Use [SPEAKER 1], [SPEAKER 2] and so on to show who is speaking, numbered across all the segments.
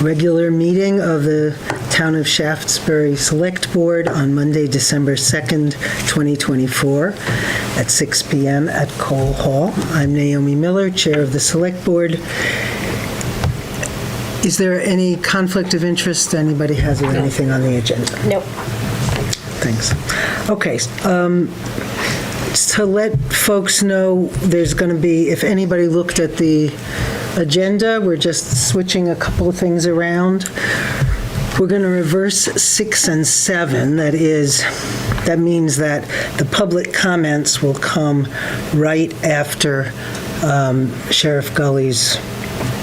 [SPEAKER 1] regular meeting of the Town of Shaftsbury Select Board on Monday, December 2nd, 2024 at 6 p.m. at Cole Hall. I'm Naomi Miller, Chair of the Select Board. Is there any conflict of interest anybody has or anything on the agenda?
[SPEAKER 2] Nope.
[SPEAKER 1] Thanks. Okay. To let folks know, there's going to be, if anybody looked at the agenda, we're just switching a couple of things around. We're going to reverse 6 and 7. That means that the public comments will come right after Sheriff Gully's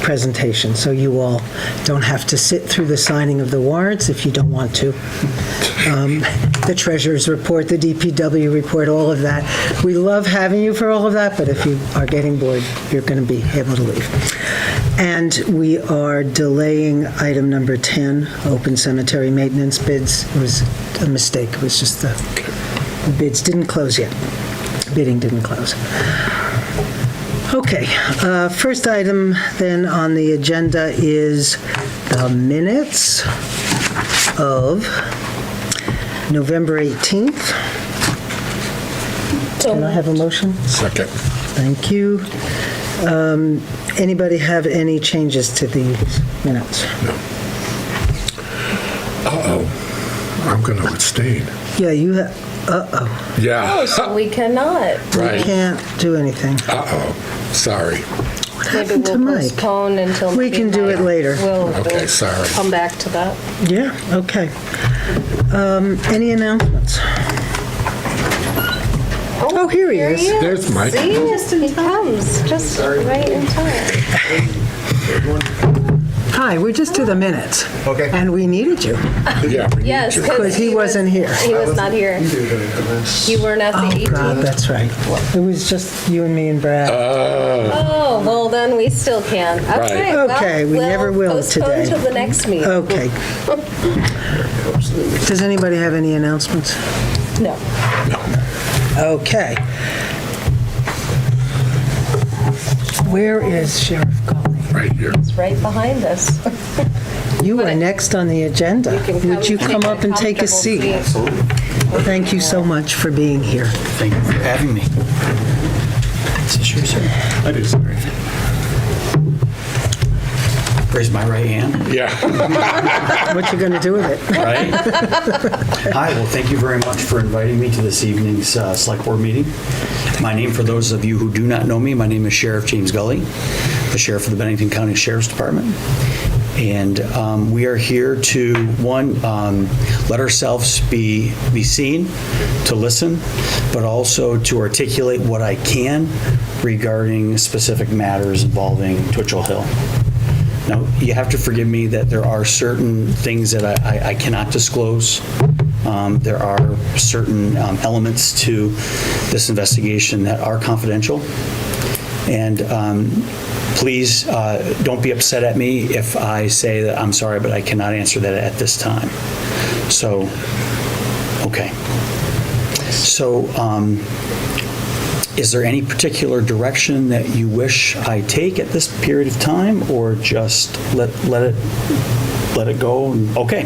[SPEAKER 1] presentation, so you all don't have to sit through the signing of the warrants if you don't want to. The treasurer's report, the DPW report, all of that. We love having you for all of that, but if you are getting bored, you're going to be able to leave. And we are delaying item number 10, open cemetery maintenance bids. It was a mistake. It was just the bids didn't close yet. Bidding didn't close. Okay, first item then on the agenda is the minutes of November 18th. Can I have a motion?
[SPEAKER 3] Second.
[SPEAKER 1] Thank you. Anybody have any changes to these minutes?
[SPEAKER 3] No. Uh-oh. I'm going to abstain.
[SPEAKER 1] Yeah, you have,
[SPEAKER 3] Yeah.
[SPEAKER 2] Oh, so we cannot.
[SPEAKER 3] Right.
[SPEAKER 1] can't do anything.
[SPEAKER 3] Uh-oh. Sorry.
[SPEAKER 2] Maybe
[SPEAKER 1] to
[SPEAKER 2] we'll
[SPEAKER 1] Mike?
[SPEAKER 2] postpone until
[SPEAKER 1] We can do it
[SPEAKER 2] midnight.
[SPEAKER 1] later.
[SPEAKER 3] Okay,
[SPEAKER 2] We'll
[SPEAKER 3] sorry.
[SPEAKER 2] come back to that.
[SPEAKER 1] Yeah, okay. Any announcements? Oh, here he is.
[SPEAKER 3] There's Mike.
[SPEAKER 2] See, he comes just right in time.
[SPEAKER 1] Hi, we're just to the minutes.
[SPEAKER 4] Okay.
[SPEAKER 1] And we needed you,
[SPEAKER 3] Yeah. we need
[SPEAKER 2] Yes,
[SPEAKER 3] you.
[SPEAKER 1] because he wasn't here.
[SPEAKER 2] He was not here. You weren't at the
[SPEAKER 1] Oh,
[SPEAKER 2] 18th.
[SPEAKER 1] God, that's right. It was just you and me and Brad.
[SPEAKER 2] Oh, well, then we still can. Okay,
[SPEAKER 3] Right.
[SPEAKER 1] Okay, we
[SPEAKER 2] we'll
[SPEAKER 1] never will
[SPEAKER 2] postpone
[SPEAKER 1] today.
[SPEAKER 2] till the next meeting.
[SPEAKER 1] Okay. Does anybody have any announcements?
[SPEAKER 2] No.
[SPEAKER 1] Okay. Where is Sheriff Gully?
[SPEAKER 3] Right here.
[SPEAKER 2] It's right behind us.
[SPEAKER 1] You are next on the agenda. Would you come up and take a seat? Thank you so much for being here.
[SPEAKER 4] Thank you for having me. Is this yours, sir? I do, sir. Raise my right hand.
[SPEAKER 3] Yeah.
[SPEAKER 1] What you going to do with it?
[SPEAKER 4] Right? Hi, well, thank you very much for inviting me to this evening's Select Board meeting. My name, for those of you who do not know me, my name is Sheriff James Gully, the Sheriff of the Bennington County Sheriff's Department. And we are here to, one, let ourselves be seen, to listen, but also to articulate what I can regarding specific matters involving Twitchell Hill. Now, you have to forgive me that there are certain things that I cannot disclose. There are certain elements to this investigation that are confidential. And please don't be upset at me if I say that I'm sorry, but I cannot answer that at this time. So, okay. So, is there any particular direction that you wish I take at this period of time, or just let it go? Okay.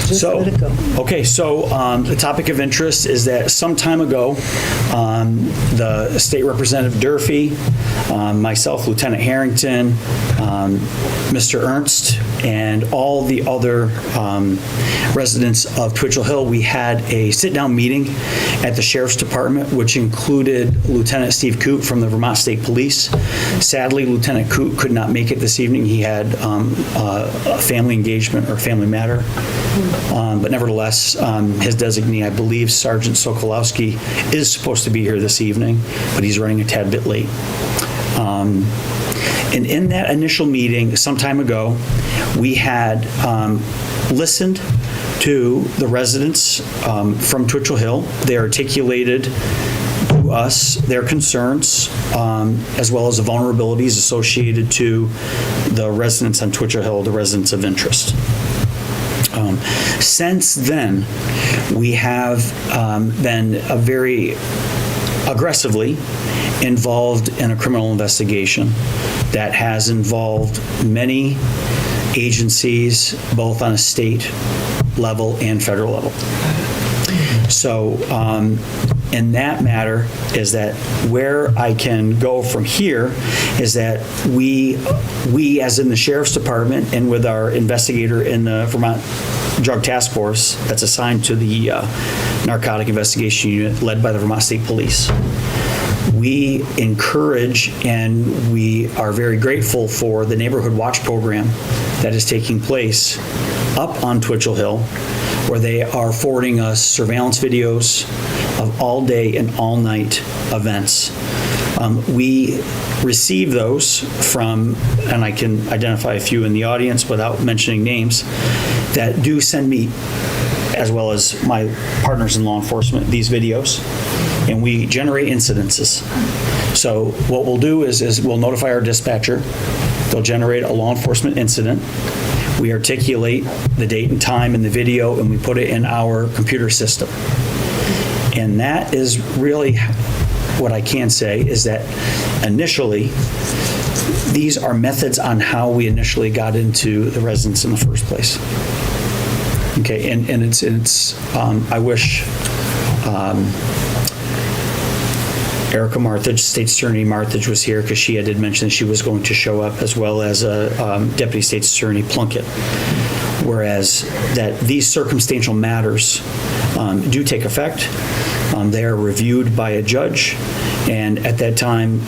[SPEAKER 1] Just let it go.
[SPEAKER 4] Okay, so the topic of interest is that some time ago, the State Representative Durfee, myself, Lieutenant Harrington, Mr. Ernst, and all the other residents of Twitchell Hill, we had a sit-down meeting at the Sheriff's Department, which included Lieutenant Steve Coote from the Vermont State Police. Sadly, Lieutenant Coote could not make it this evening. He had a family engagement or family matter. But nevertheless, his designee, I believe Sergeant Sokolowski, is supposed to be here this evening, but he's running a tad bit late. And in that initial meeting, some time ago, we had listened to the residents from Twitchell Hill. They articulated to us their concerns, as well as the vulnerabilities associated to the residents on Twitchell Hill, the residents of interest. Since then, we have been very aggressively involved in a criminal investigation that has involved many agencies, both on a state level and federal level. So, in that matter, is that where I can go from here is that we as in the Sheriff's Department and with our investigator in the Vermont Drug Task Force that's assigned to the Narcotic Investigation Unit led by the Vermont State Police, we encourage and we are very grateful for the Neighborhood Watch program that is taking place up on Twitchell Hill, where they are forwarding us surveillance videos of all day and all night events. We receive those from, and I can identify a few in the audience without mentioning names, that do send me, as well as my partners in law enforcement, these videos, and we generate incidences. So what we'll do is we'll notify our dispatcher. They'll generate a law enforcement incident. We articulate the date and time in the video, and we put it in our computer system. And that is really what I can say is that initially, these are methods on how we initially got into the residence in the first place. Okay, and it's I wish Erica Marthage, State's Attorney Marthage, was here because she did mention that she was going to show up, as well as Deputy State's Attorney Plunkett. Whereas that these circumstantial matters do take effect. They are reviewed by a judge, and at that time,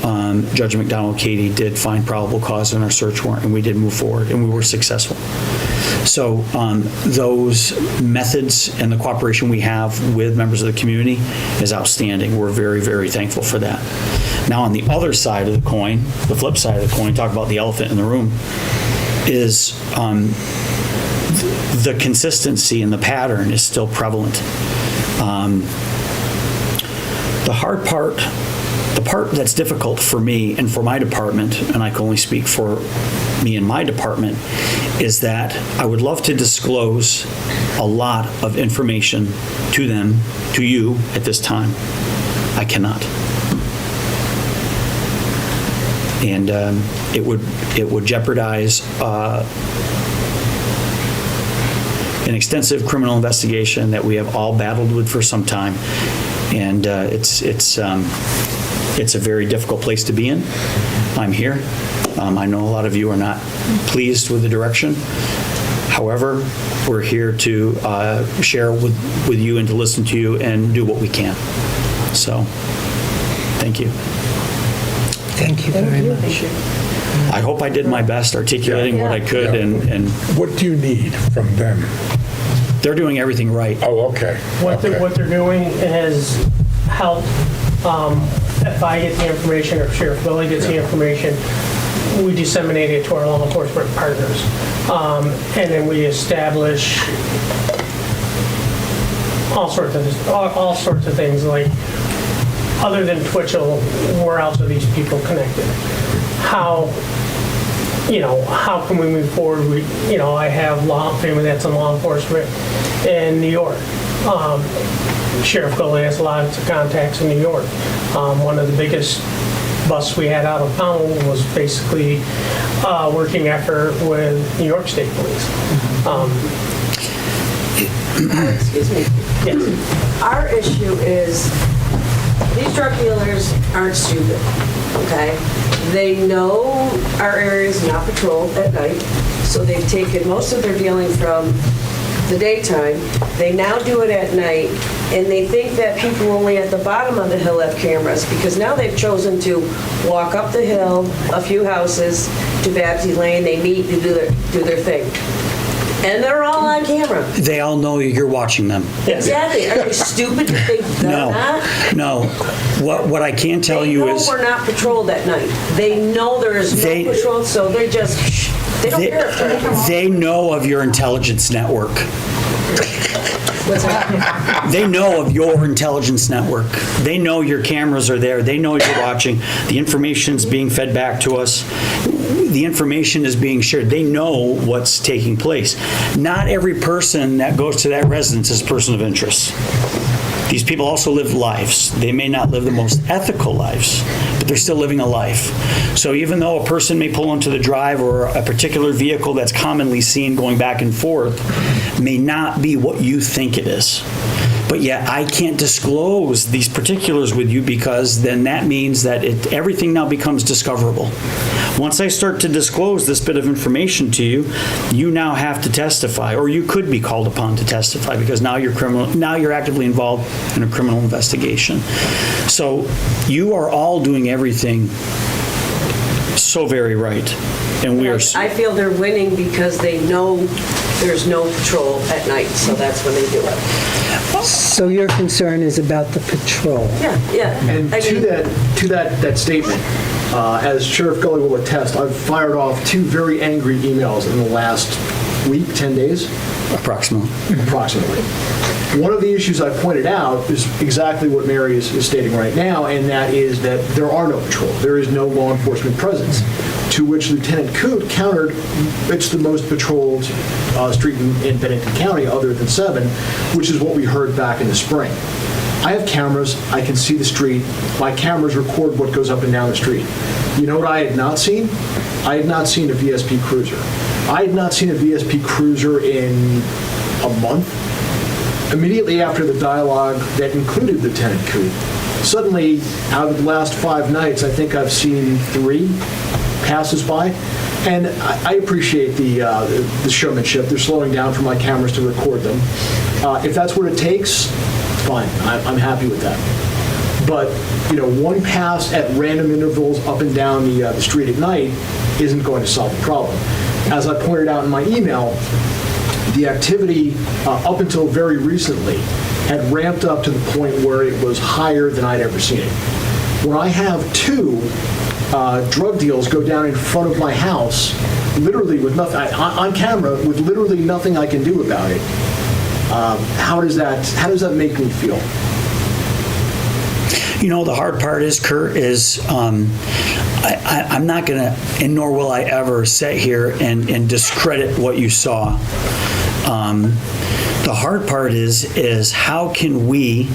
[SPEAKER 4] Judge McDonald Katie did find probable cause in our search warrant, and we did move forward, and we were successful. So those methods and the cooperation we have with members of the community is outstanding. We're very, very thankful for that. Now, on the other side of the coin, the flip side of the coin, talk about the elephant in the room, is the consistency and the pattern is still prevalent. The hard part, the part that's difficult for me and for my department, and I can only speak for me and my department, is that I would love to disclose a lot of information to them, to you at this time. I cannot. And it would jeopardize an extensive criminal investigation that we have all battled with for some time. And it's a very difficult place to be in. I'm here. I know a lot of you are not pleased with the direction. However, we're here to share with you and to listen to you and do what we can. So, thank you.
[SPEAKER 1] Thank you very much.
[SPEAKER 4] I hope I did my best articulating what I could, and
[SPEAKER 3] What do you need from them?
[SPEAKER 4] they're doing everything right.
[SPEAKER 3] Oh, okay.
[SPEAKER 5] What they're doing has helped. If I get the information or Sheriff Billy gets the information, we disseminate it to our law enforcement partners. And then we establish all sorts of things, like, other than Twitchell, where else are these people connected? How can we move forward? I have family that's in law enforcement in New York. Sheriff Gully has lots of contacts in New York. One of the biggest busts we had out of town was basically a working effort with New York State Police.
[SPEAKER 6] Excuse me.
[SPEAKER 5] Yes.
[SPEAKER 6] Our issue is these drug dealers aren't stupid, okay? They know our area is not patrolled at night, so they've taken most of their dealing from the daytime. They now do it at night, and they think that people only at the bottom of the hill have cameras, because now they've chosen to walk up the hill, a few houses, to Babsy Lane. They meet to do their thing. And they're all on camera.
[SPEAKER 4] They all know you're watching them.
[SPEAKER 6] Exactly. Are they stupid to think they're not?
[SPEAKER 4] No. What I can tell you is...
[SPEAKER 6] They know we're not patrolled at night. They know there is no patrol, so they're just, they don't care if they're...
[SPEAKER 4] They know of your intelligence network.
[SPEAKER 6] What's that?
[SPEAKER 4] They know of your intelligence network. They know your cameras are there. They know you're watching. The information's being fed back to us. The information is being shared. They know what's taking place. Not every person that goes to that residence is a person of interest. These people also live lives. They may not live the most ethical lives, but they're still living a life. So even though a person may pull into the drive, or a particular vehicle that's commonly seen going back and forth may not be what you think it is. But yet I can't disclose these particulars with you, because then that means that everything now becomes discoverable. Once I start to disclose this bit of information to you, you now have to testify, or you could be called upon to testify, because now you're actively involved in a criminal investigation. So you are all doing everything so very right. And we are.
[SPEAKER 6] I feel they're winning because they know there's no patrol at night, so that's when they do it.
[SPEAKER 1] So your concern is about the patrol?
[SPEAKER 6] Yeah.
[SPEAKER 7] And to that statement, as Sheriff Gully will attest, I've fired off 2 very angry emails in the last week, 10 days.
[SPEAKER 4] Approximately.
[SPEAKER 7] One of the issues I pointed out is exactly what Mary is stating right now, and that is that there are no patrol. There is no law enforcement presence. To which Lieutenant Coote countered, it's the most patrolled street in Bennington County other than 7, which is what we heard back in the spring. I have cameras. I can see the street. My cameras record what goes up and down the street. You know what I had not seen? I had not seen a VSP Cruiser. I had not seen a VSP Cruiser in a month. Immediately after the dialogue that included Lieutenant Coote, suddenly, out of the last 5 nights, I think I've seen 3 passes by. And I appreciate the showmanship. They're slowing down for my cameras to record them. If that's what it takes, fine. I'm happy with that. But, one pass at random intervals up and down the street at night isn't going to solve the problem. As I pointed out in my email, the activity up until very recently had ramped up to the point where it was higher than I'd ever seen it. When I have 2 drug deals go down in front of my house, literally with nothing, on camera, with literally nothing I can do about it, how does that make me feel?
[SPEAKER 4] The hard part is, Kurt, is I'm not going to, and nor will I ever sit here and discredit what you saw. The hard part is how can we,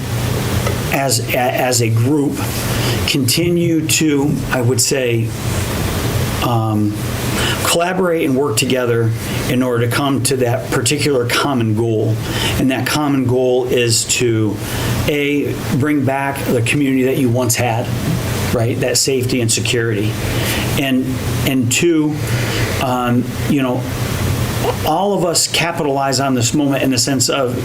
[SPEAKER 4] as a group, continue to, I would say, collaborate and work together in order to come to that particular common goal. And that common goal is to, A, bring back the community that you once had, right? That safety and security. And 2, all of us capitalize on this moment in the sense of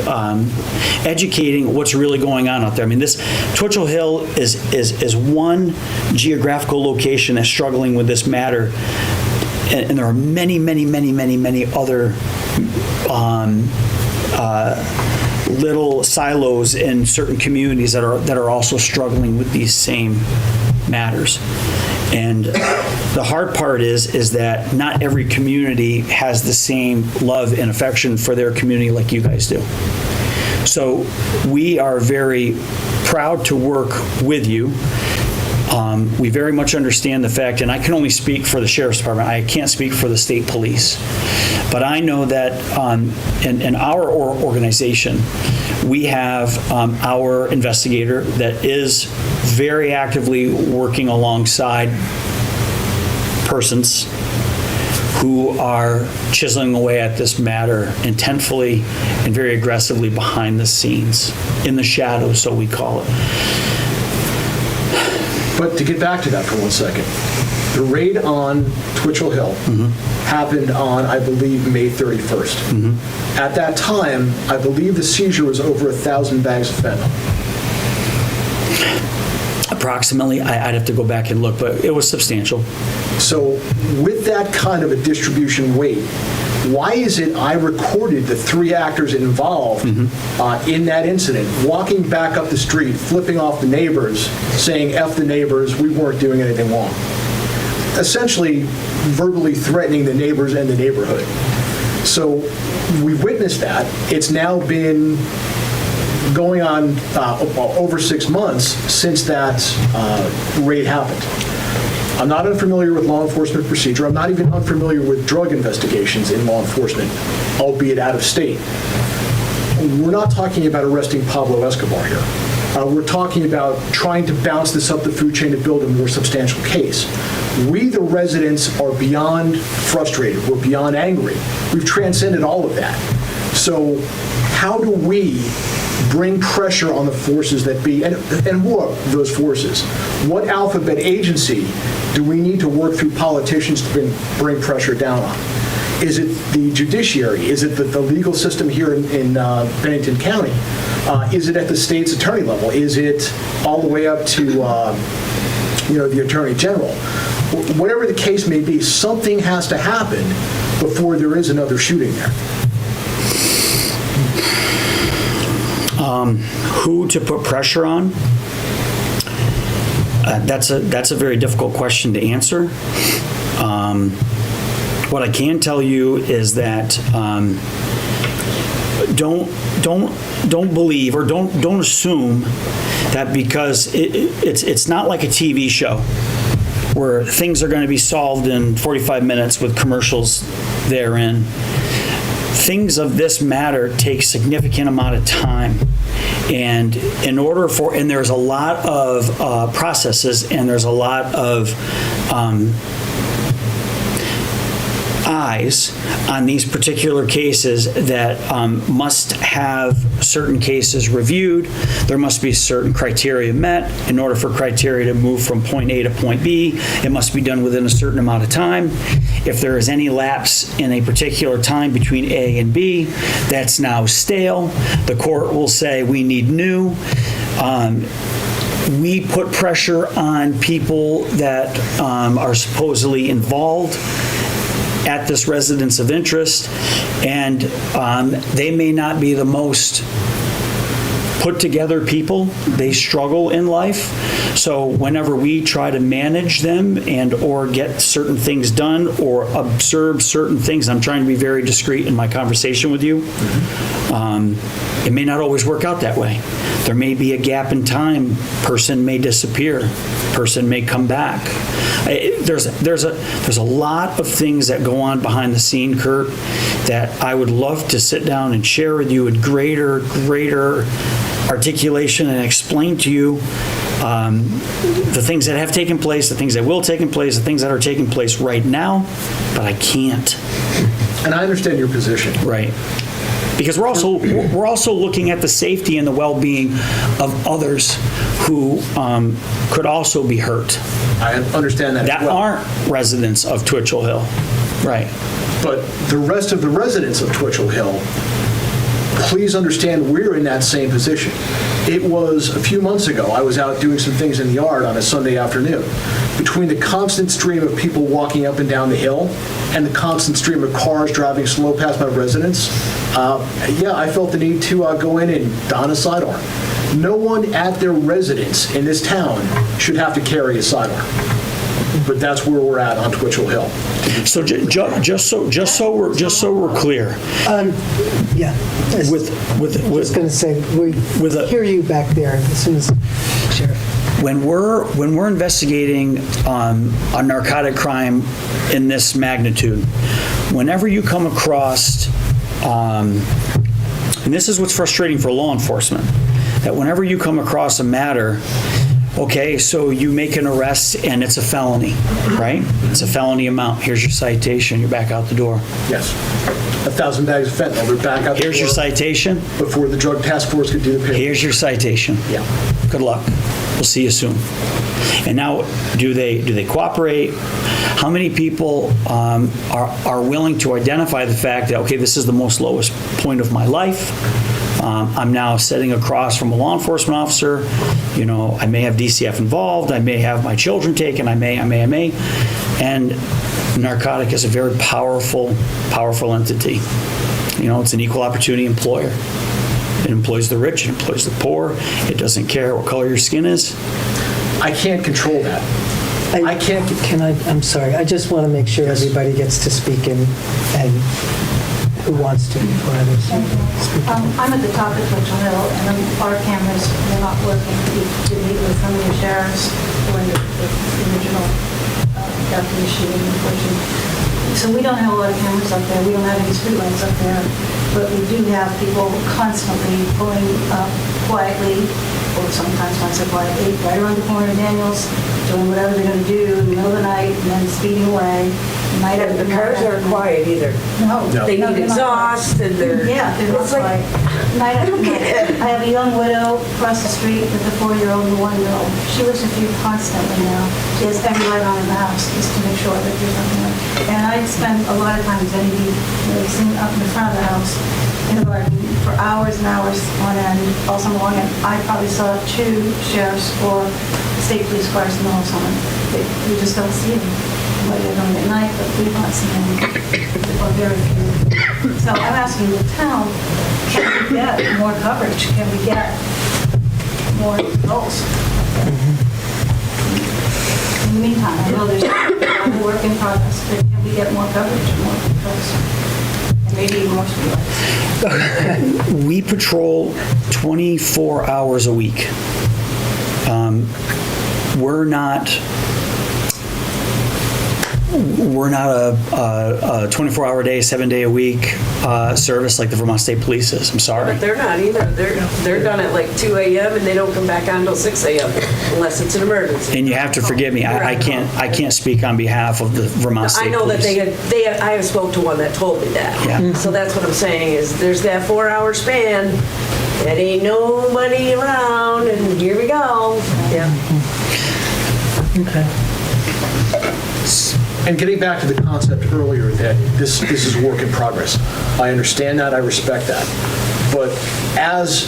[SPEAKER 4] educating what's really going on out there. I mean, this Twitchell Hill is one geographical location that's struggling with this matter, and there are many, many, many, many, many other little silos in certain communities that are also struggling with these same matters. And the hard part is that not every community has the same love and affection for their community like you guys do. So we are very proud to work with you. We very much understand the fact, and I can only speak for the Sheriff's Department, I can't speak for the state police, but I know that in our organization, we have our investigator that is very actively working alongside persons who are chiseling away at this matter intentfully and very aggressively behind the scenes, in the shadows, so we call it.
[SPEAKER 7] But to get back to that for 1 second, the raid on Twitchell Hill happened on, I believe, May 31st. At that time, I believe the seizure was over 1,000 bags of fentanyl.
[SPEAKER 4] Approximately, I'd have to go back and look, but it was substantial.
[SPEAKER 7] So with that kind of a distribution weight, why is it I recorded the 3 actors involved in that incident, walking back up the street, flipping off the neighbors, saying, F the neighbors, we weren't doing anything wrong? Essentially, verbally threatening the neighbors and the neighborhood. So we witnessed that. It's now been going on over 6 months since that raid happened. I'm not unfamiliar with law enforcement procedure. I'm not even unfamiliar with drug investigations in law enforcement, albeit out of state. We're not talking about arresting Pablo Escobar here. We're talking about trying to bounce this up the food chain to build a more substantial case. We, the residents, are beyond frustrated. We're beyond angry. We've transcended all of that. So how do we bring pressure on the forces that be, and who are those forces? What alphabet agency do we need to work through politicians to bring pressure down on? Is it the judiciary? Is it the legal system here in Bennington County? Is it at the state's attorney level? Is it all the way up to the attorney general? Whatever the case may be, something has to happen before there is another shooting there.
[SPEAKER 4] Who to put pressure on? That's a very difficult question to answer. What I can tell you is that don't believe or don't assume that because it's not like a TV show where things are going to be solved in 45 minutes with commercials therein. Things of this matter take significant amount of time. And and there's a lot of processes and there's a lot of eyes on these particular cases that must have certain cases reviewed. There must be certain criteria met. In order for criteria to move from point A to point B, it must be done within a certain amount of time. If there is any lapse in a particular time between A and B, that's now stale. The court will say we need new. We put pressure on people that are supposedly involved at this residence of interest, and they may not be the most put together people. They struggle in life. So whenever we try to manage them and or get certain things done or observe certain things, I'm trying to be very discreet in my conversation with you. It may not always work out that way. There may be a gap in time. Person may disappear. Person may come back. There's a lot of things that go on behind the scene, Kurt, that I would love to sit down and share with you in greater articulation and explain to you the things that have taken place, the things that will take place, the things that are taking place right now, but I can't.
[SPEAKER 7] And I understand your position.
[SPEAKER 4] Right. Because we're also looking at the safety and the well-being of others who could also be hurt.
[SPEAKER 7] I understand that.
[SPEAKER 4] That aren't residents of Twitchell Hill. Right.
[SPEAKER 7] But the rest of the residents of Twitchell Hill, please understand we're in that same position. It was a few months ago, I was out doing some things in the yard on a Sunday afternoon. Between the constant stream of people walking up and down the hill and the constant stream of cars driving slow past my residence, I felt the need to go in and don a sidearm. No one at their residence in this town should have to carry a sidearm. But that's where we're at on Twitchell Hill.
[SPEAKER 4] So just so we're clear.
[SPEAKER 1] Yeah. I was going to say, we hear you back there as soon as, Sheriff.
[SPEAKER 4] When we're investigating a narcotic crime in this magnitude, whenever you come across, and this is what's frustrating for law enforcement, that whenever you come across a matter, okay, so you make an arrest and it's a felony, right? It's a felony amount. Here's your citation. You're back out the door.
[SPEAKER 7] Yes. 1,000 bags of fentanyl. They're back out the door.
[SPEAKER 4] Here's your citation.
[SPEAKER 7] Before the drug task force could do the paperwork.
[SPEAKER 4] Here's your citation.
[SPEAKER 7] Yeah.
[SPEAKER 4] Good luck. We'll see you soon. And now, do they cooperate? How many people are willing to identify the fact that, okay, this is the most lowest point of my life. I'm now sitting across from a law enforcement officer. You know, I may have DCF involved. I may have my children taken. I may. And narcotic is a very powerful entity. You know, it's an equal opportunity employer. It employs the rich. It employs the poor. It doesn't care what color your skin is.
[SPEAKER 7] I can't control that. I can't.
[SPEAKER 1] I'm sorry. I just want to make sure everybody gets to speak and who wants to before others speak.
[SPEAKER 8] I'm at the top of Twitchell Hill, and our cameras were not working. We did meet with some of the sheriffs when the original after the shooting, unfortunately. So we don't have a lot of cameras up there. We don't have any streetlights up there, but we do have people constantly pulling up quietly sometimes on Supply 8, right around the corner of Daniels, doing whatever they're going to do in the middle of the night, and then speeding away. Night after
[SPEAKER 6] The
[SPEAKER 8] night
[SPEAKER 6] cars
[SPEAKER 8] after
[SPEAKER 6] aren't
[SPEAKER 8] night.
[SPEAKER 6] quiet either.
[SPEAKER 8] No.
[SPEAKER 6] They
[SPEAKER 8] no,
[SPEAKER 6] need
[SPEAKER 8] they're not.
[SPEAKER 6] exhaust and they're.
[SPEAKER 8] Yeah, they're not
[SPEAKER 6] It's like-
[SPEAKER 8] quiet. Night after night. I have a young widow across the street with a 4-year-old and a 1-year-old. She lives with you constantly now. She has every light on in the house just to make sure that there's nothing like. And I spend a lot of times sitting up in the front of the house in the garden for hours and hours on end all summer long. And I probably saw 2 sheriffs or state police cars in the whole summer. We just don't see them. Whether they're going at night, but we've not seen them. Or very few. So I'm asking the town, can we get more coverage? Can we get more goals? In the meantime, I know there's a work in progress, but can we get more coverage and more goals? And maybe even more streetlights?
[SPEAKER 4] We patrol 24 hours a week. We're not a 24-hour day, 7-day a week service like the Vermont State Police is. I'm sorry.
[SPEAKER 6] But they're not either. They're done at like 2 a.m. and they don't come back on until 6 a.m. unless it's an emergency.
[SPEAKER 4] And you have to forgive me. I can't speak on behalf of the Vermont State
[SPEAKER 6] I know
[SPEAKER 4] Police.
[SPEAKER 6] that I have spoke to one that told me that.
[SPEAKER 4] Yeah.
[SPEAKER 6] So that's what I'm saying is there's that 4-hour span. That ain't nobody around, and here we go. Yeah.
[SPEAKER 1] Okay.
[SPEAKER 7] And getting back to the concept earlier that this is a work in progress, I understand that, I respect that. But as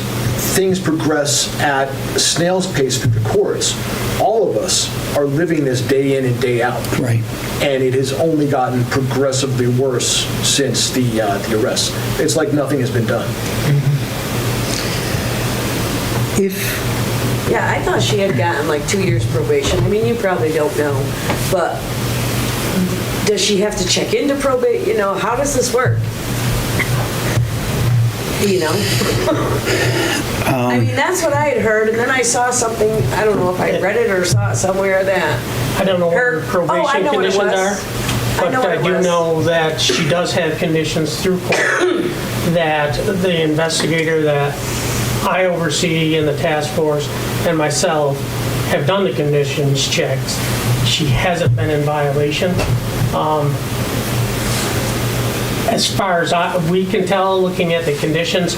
[SPEAKER 7] things progress at a snail's pace through the courts, all of us are living this day in and day out.
[SPEAKER 4] Right.
[SPEAKER 7] And it has only gotten progressively worse since the arrest. It's like nothing has been done.
[SPEAKER 6] Yeah, I thought she had gotten like 2 years probation. I mean, you probably don't know, but does she have to check into probate? You know, how does this work? You know? I mean, that's what I had heard, and then I saw something, I don't know if I read it or saw it somewhere that
[SPEAKER 5] I don't know what her
[SPEAKER 6] I
[SPEAKER 5] probation
[SPEAKER 6] know what it
[SPEAKER 5] conditions
[SPEAKER 6] was.
[SPEAKER 5] are,
[SPEAKER 6] I
[SPEAKER 5] but
[SPEAKER 6] know what
[SPEAKER 5] I
[SPEAKER 6] it
[SPEAKER 5] do
[SPEAKER 6] was.
[SPEAKER 5] know that she does have conditions through court that the investigator that I oversee in the task force and myself have done the conditions checks. She hasn't been in violation. As far as we can tell, looking at the conditions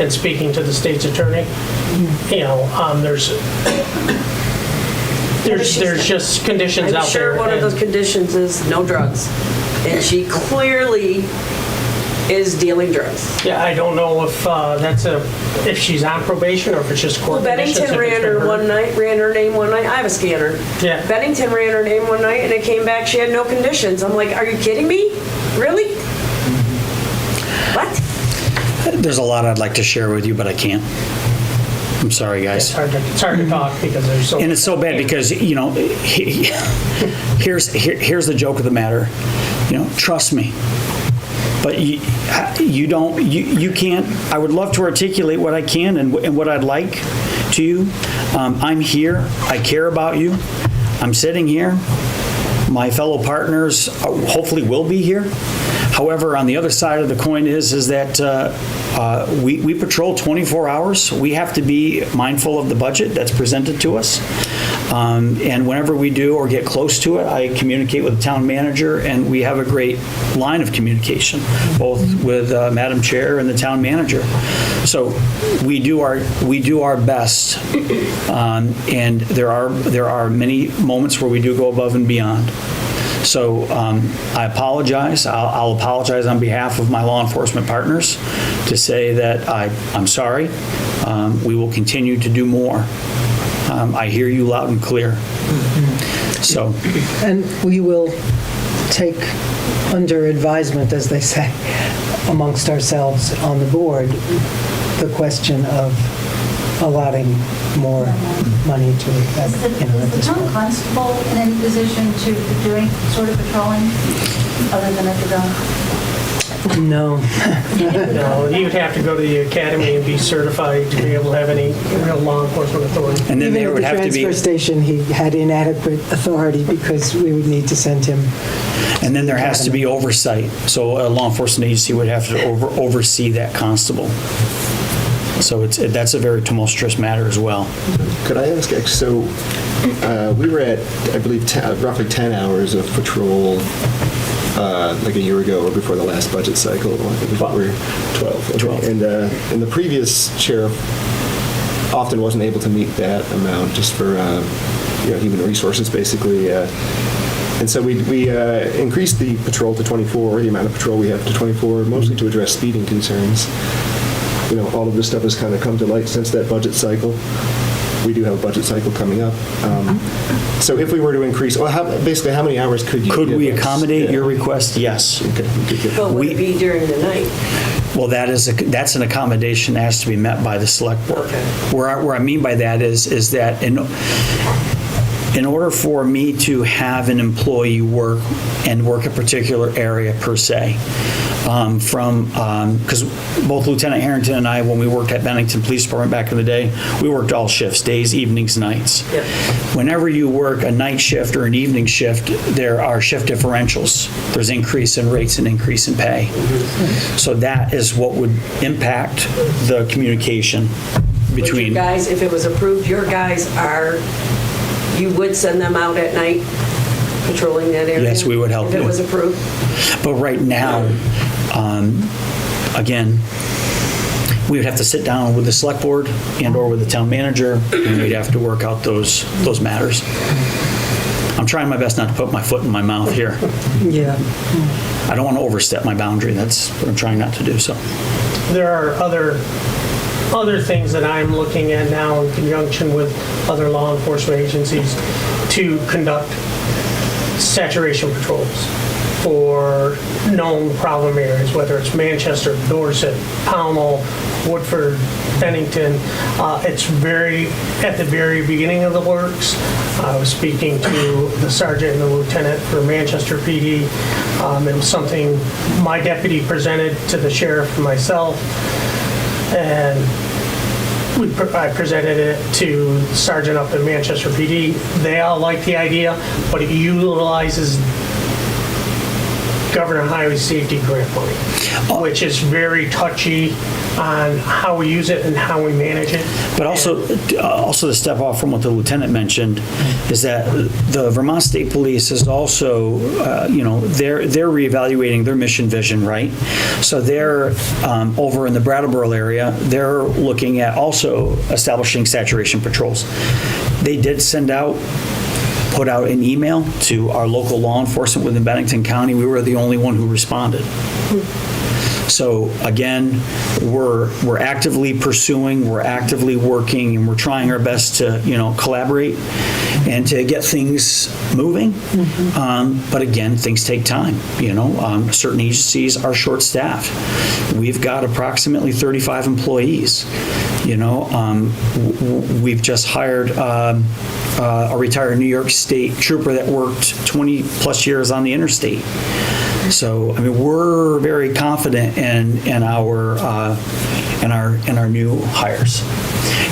[SPEAKER 5] and speaking to the state's attorney, you know, there's just conditions
[SPEAKER 6] I'm
[SPEAKER 5] out there.
[SPEAKER 6] sure one of
[SPEAKER 5] and-
[SPEAKER 6] those conditions is no drugs, and she clearly is dealing drugs.
[SPEAKER 5] Yeah, I don't know if if she's on probation or if it's just court
[SPEAKER 6] Well,
[SPEAKER 5] conditions.
[SPEAKER 6] Bennington
[SPEAKER 5] if it's
[SPEAKER 6] ran
[SPEAKER 5] been
[SPEAKER 6] her
[SPEAKER 5] heard.
[SPEAKER 6] one night, ran her name one night. I have a scanner.
[SPEAKER 5] Yeah.
[SPEAKER 6] Bennington ran her name one night, and it came back she had no conditions. I'm like, are you kidding me? Really? What?
[SPEAKER 4] There's a lot I'd like to share with you, but I can't. I'm sorry,
[SPEAKER 5] It's
[SPEAKER 4] guys.
[SPEAKER 5] hard to talk because there's so.
[SPEAKER 4] And it's so bad because, you know, here's the joke of the matter. You know, trust me. But you can't, I would love to articulate what I can and what I'd like to you. I'm here, I care about you. I'm sitting here. My fellow partners hopefully will be here. However, on the other side of the coin is that we patrol 24 hours. We have to be mindful of the budget that's presented to us. And whenever we do or get close to it, I communicate with the town manager, and we have a great line of communication, both with Madam Chair and the town manager. So we do our best, and there are many moments where we do go above and beyond. So I apologize. I'll apologize on behalf of my law enforcement partners to say that I'm sorry. We will continue to do more. I hear you loud and clear. So,
[SPEAKER 1] And we will take under advisement, as they say, amongst ourselves on the board, the question of allotting more money to that,
[SPEAKER 8] Is
[SPEAKER 1] you know, at
[SPEAKER 8] the
[SPEAKER 1] this
[SPEAKER 8] town
[SPEAKER 1] point.
[SPEAKER 8] constable in any position to be doing sort of patrolling other than at the gun?
[SPEAKER 1] No.
[SPEAKER 5] No, he would have to go to the academy and be certified to be able to have any real law enforcement authority.
[SPEAKER 4] and then
[SPEAKER 1] Even
[SPEAKER 4] there
[SPEAKER 1] at
[SPEAKER 4] would
[SPEAKER 1] the
[SPEAKER 4] have to be,
[SPEAKER 1] transfer station, he had inadequate authority because we would need to send him.
[SPEAKER 4] and then there has to be oversight. So a law enforcement agency would have to oversee that constable. So that's a very tumultuous matter as well.
[SPEAKER 9] Could I ask, so we were at, I believe, roughly 10 hours of patrol like a year ago or before the last budget cycle. I think we were 12. Okay.
[SPEAKER 4] 12.
[SPEAKER 9] And the previous sheriff often wasn't able to meet that amount just for human resources, basically. And so we increased the patrol to 24, the amount of patrol we have to 24, mostly to address speeding concerns. All of this stuff has kind of come to light since that budget cycle. We do have a budget cycle coming up. So if we were to increase, basically how many hours could you
[SPEAKER 4] Could
[SPEAKER 9] give
[SPEAKER 4] we
[SPEAKER 9] us?
[SPEAKER 4] accommodate your request? Yes.
[SPEAKER 9] Okay. Good.
[SPEAKER 6] But would it be during the night?
[SPEAKER 4] Well, that's an accommodation that has to be met by the select board.
[SPEAKER 6] Okay.
[SPEAKER 4] Where I mean by that is that in order for me to have an employee work a particular area per se, because both Lieutenant Harrington and I, when we worked at Bennington Police Department back in the day, we worked all shifts, days, evenings, nights.
[SPEAKER 6] Yep.
[SPEAKER 4] Whenever you work a night shift or an evening shift, there are shift differentials. There's increase in rates and increase in pay. So that is what would impact the communication
[SPEAKER 6] But
[SPEAKER 4] between.
[SPEAKER 6] you guys, if it was approved, your guys you would send them out at night patrolling that area?
[SPEAKER 4] Yes, we would help
[SPEAKER 6] If it
[SPEAKER 4] you.
[SPEAKER 6] was approved?
[SPEAKER 4] But right now, again, we would have to sit down with the select board and/or with the town manager, and we'd have to work out those matters. I'm trying my best not to put my foot in my mouth here.
[SPEAKER 1] Yeah.
[SPEAKER 4] I don't want to overstep my boundary. That's what I'm trying not to do, so.
[SPEAKER 5] There are other things that I'm looking at now in conjunction with other law enforcement agencies to conduct saturation patrols for known problem areas, whether it's Manchester, Dorset, Pownell, Woodford, Bennington. It's at the very beginning of the works. I was speaking to the sergeant and the lieutenant for Manchester PD. It was something my deputy presented to the sheriff and myself, and I presented it to the sergeant up in Manchester PD. They all like the idea, but it utilizes Governor Highway Safety Grant money, which is very touchy on how we use it and how we manage it.
[SPEAKER 4] But also to step off from what the lieutenant mentioned, is that the Vermont State Police is also, they're reevaluating their mission vision, right? So they're over in the Brattleboro area, they're looking at also establishing saturation patrols. They did put out an email to our local law enforcement within Bennington County. We were the only one who responded. So again, we're actively pursuing, we're actively working, and we're trying our best to, collaborate and to get things moving. But again, things take time. Certain agencies are short-staffed. We've got approximately 35 employees. We've just hired a retired New York State trooper that worked 20 plus years on the interstate. So, we're very confident in our new hires.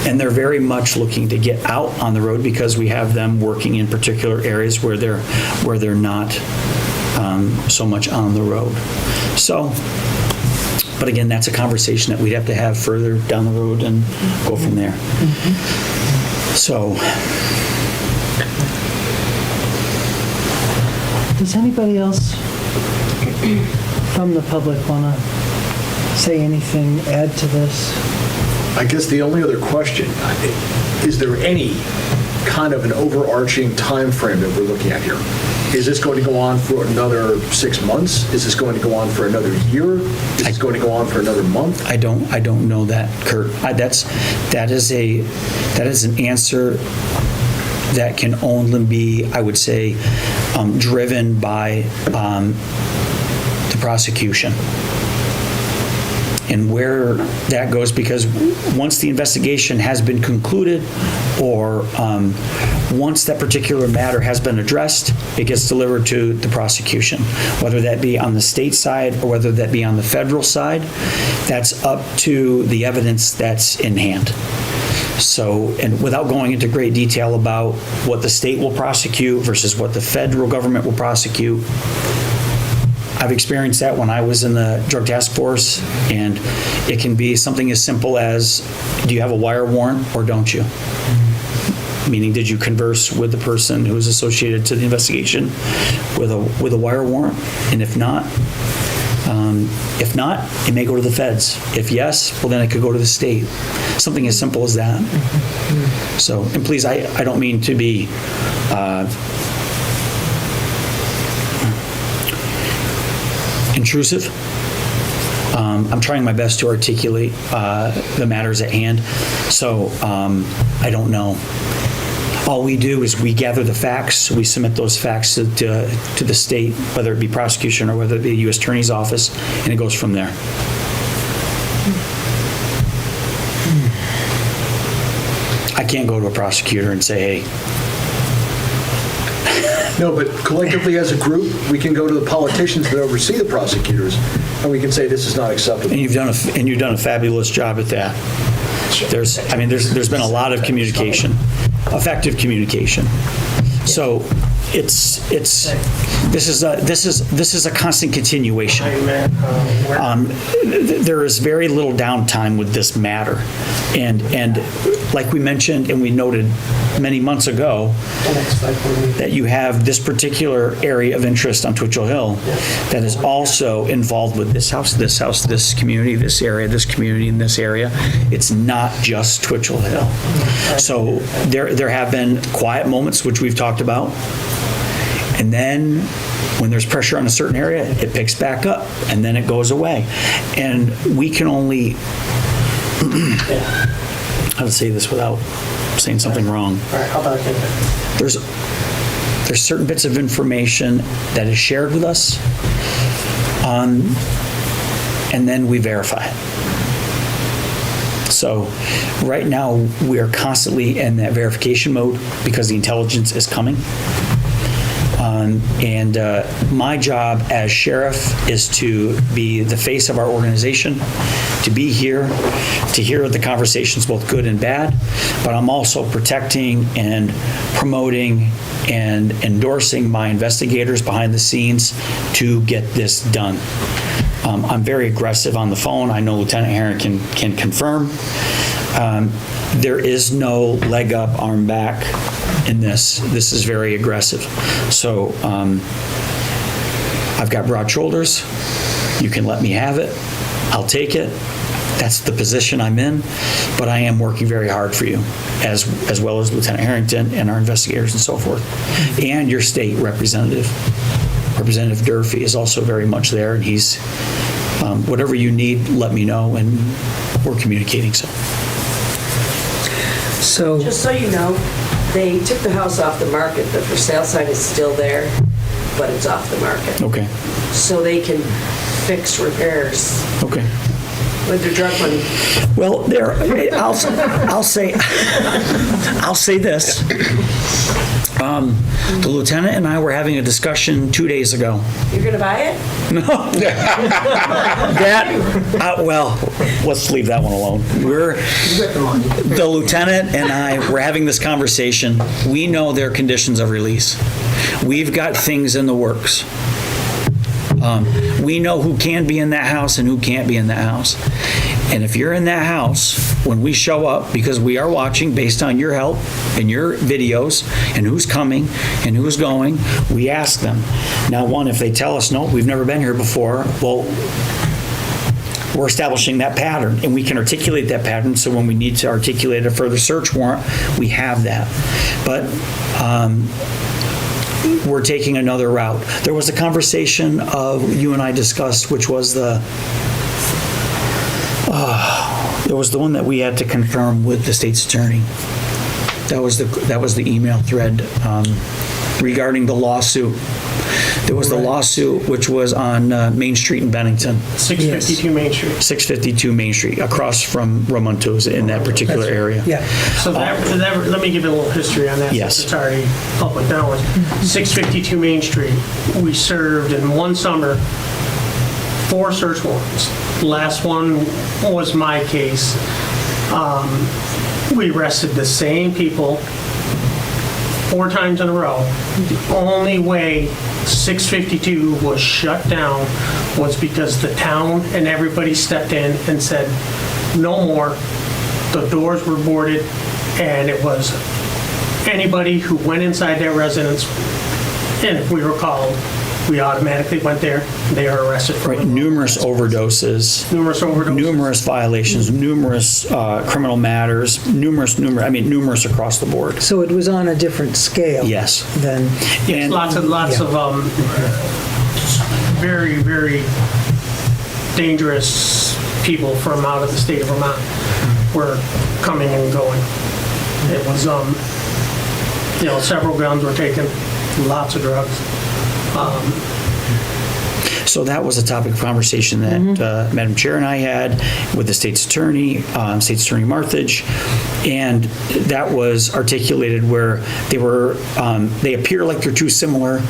[SPEAKER 4] And they're very much looking to get out on the road because we have them working in particular areas where they're not so much on the road. So, but again, that's a conversation that we'd have to have further down the road and go from there. So,
[SPEAKER 1] Does anybody else from the public want to say anything, add to this?
[SPEAKER 7] I guess the only other question, is there any kind of an overarching time frame that we're looking at here? Is this going to go on for another 6 months? Is this going to go on for another year? Is this going to go on for another month?
[SPEAKER 4] I don't know that, Kurt. That is an answer that can only be, I would say, driven by the prosecution. And where that goes, because once the investigation has been concluded, or once that particular matter has been addressed, it gets delivered to the prosecution, whether that be on the state side or whether that be on the federal side. That's up to the evidence that's in hand. So, and without going into great detail about what the state will prosecute versus what the federal government will prosecute, I've experienced that when I was in the drug task force, and it can be something as simple as, do you have a wire warrant or don't you? Meaning, did you converse with the person who is associated to the investigation with a wire warrant? And if not, it may go to the feds. If yes, well, then it could go to the state. Something as simple as that. So, and please, I don't mean to be intrusive. I'm trying my best to articulate the matters at hand. So I don't know. All we do is we gather the facts, we submit those facts to the state, whether it be prosecution or whether it be the U.S. Attorney's Office, and it goes from there. I can't go to a prosecutor and say, hey.
[SPEAKER 7] No, but collectively as a group, we can go to the politicians that oversee the prosecutors, and we can say this is not acceptable.
[SPEAKER 4] And you've done a fabulous job at that. There's been a lot of communication, effective communication. So this is a constant continuation. There is very little downtime with this matter, and like we mentioned and we noted many months ago, that you have this particular area of interest on Twitchell Hill that is also involved with this house, this community, this area, this community, in this area. It's not just Twitchell Hill. So there have been quiet moments, which we've talked about. And then when there's pressure on a certain area, it picks back up and then it goes away. And we can only, how to say this without saying something wrong. There's certain bits of information that is shared with us, and then we verify it. So right now we are constantly in that verification mode because the intelligence is coming. And my job as sheriff is to be the face of our organization, to be here, to hear the conversations, both good and bad, but I'm also protecting and promoting and endorsing my investigators behind the scenes to get this done. I'm very aggressive on the phone. I know Lieutenant Herron can confirm. There is no leg up, arm back in this. This is very aggressive. So I've got broad shoulders. You can let me have it. I'll take it. That's the position I'm in. But I am working very hard for you, as well as Lieutenant Harrington and our investigators and so forth. And your state representative. Representative Durfee is also very much there, and he's, whatever you need, let me know, and we're communicating.
[SPEAKER 1] So,
[SPEAKER 6] Just so you know, they took the house off the market. The for sale sign is still there, but it's off the market.
[SPEAKER 4] Okay.
[SPEAKER 6] So they can fix repairs
[SPEAKER 4] Okay.
[SPEAKER 6] with their drug money.
[SPEAKER 4] Well, I'll say this. The lieutenant and I were having a discussion 2 days ago.
[SPEAKER 6] You're going to buy it?
[SPEAKER 4] No. Well, let's leave that one alone. The lieutenant and I were having this conversation. We know their conditions of release. We've got things in the works. We know who can be in that house and who can't be in that house. And if you're in that house, when we show up, because we are watching based on your help and your videos and who's coming and who's going, we ask them. Now, one, if they tell us, no, we've never been here before, well, we're establishing that pattern, and we can articulate that pattern, so when we need to articulate a further search warrant, we have that. But we're taking another route. There was a conversation you and I discussed, which was there was the one that we had to confirm with the state's attorney. That was the email thread regarding the lawsuit. There was the lawsuit, which was on Main Street in Bennington.
[SPEAKER 5] 652 Main Street.
[SPEAKER 4] 652 Main Street, across from Romanto's in that particular area.
[SPEAKER 1] yeah.
[SPEAKER 5] So let me give you a little history on that.
[SPEAKER 4] Yes.
[SPEAKER 5] Since it's already public knowledge. 652 Main Street, we served in one summer 4 search warrants. Last one was my case. We arrested the same people 4 times in a row, the only way 652 was shut down was because the town and everybody stepped in and said, no more. The doors were boarded, and it was anybody who went inside their residence, and if we were called, we automatically went there. They are arrested for
[SPEAKER 4] Right, numerous overdoses. Numerous violations, numerous criminal matters, numerous across the board.
[SPEAKER 1] So it was on a different scale.
[SPEAKER 4] Yes.
[SPEAKER 1] Than,
[SPEAKER 4] And
[SPEAKER 5] Lots of very, very dangerous people from out of the state of Vermont were coming and going. It was, several guns were taken, lots of drugs.
[SPEAKER 4] so that was a topic of conversation that Madam Chair and I had with the State's Attorney, State's Attorney Marthage, and that was articulated where they appear like they're two similar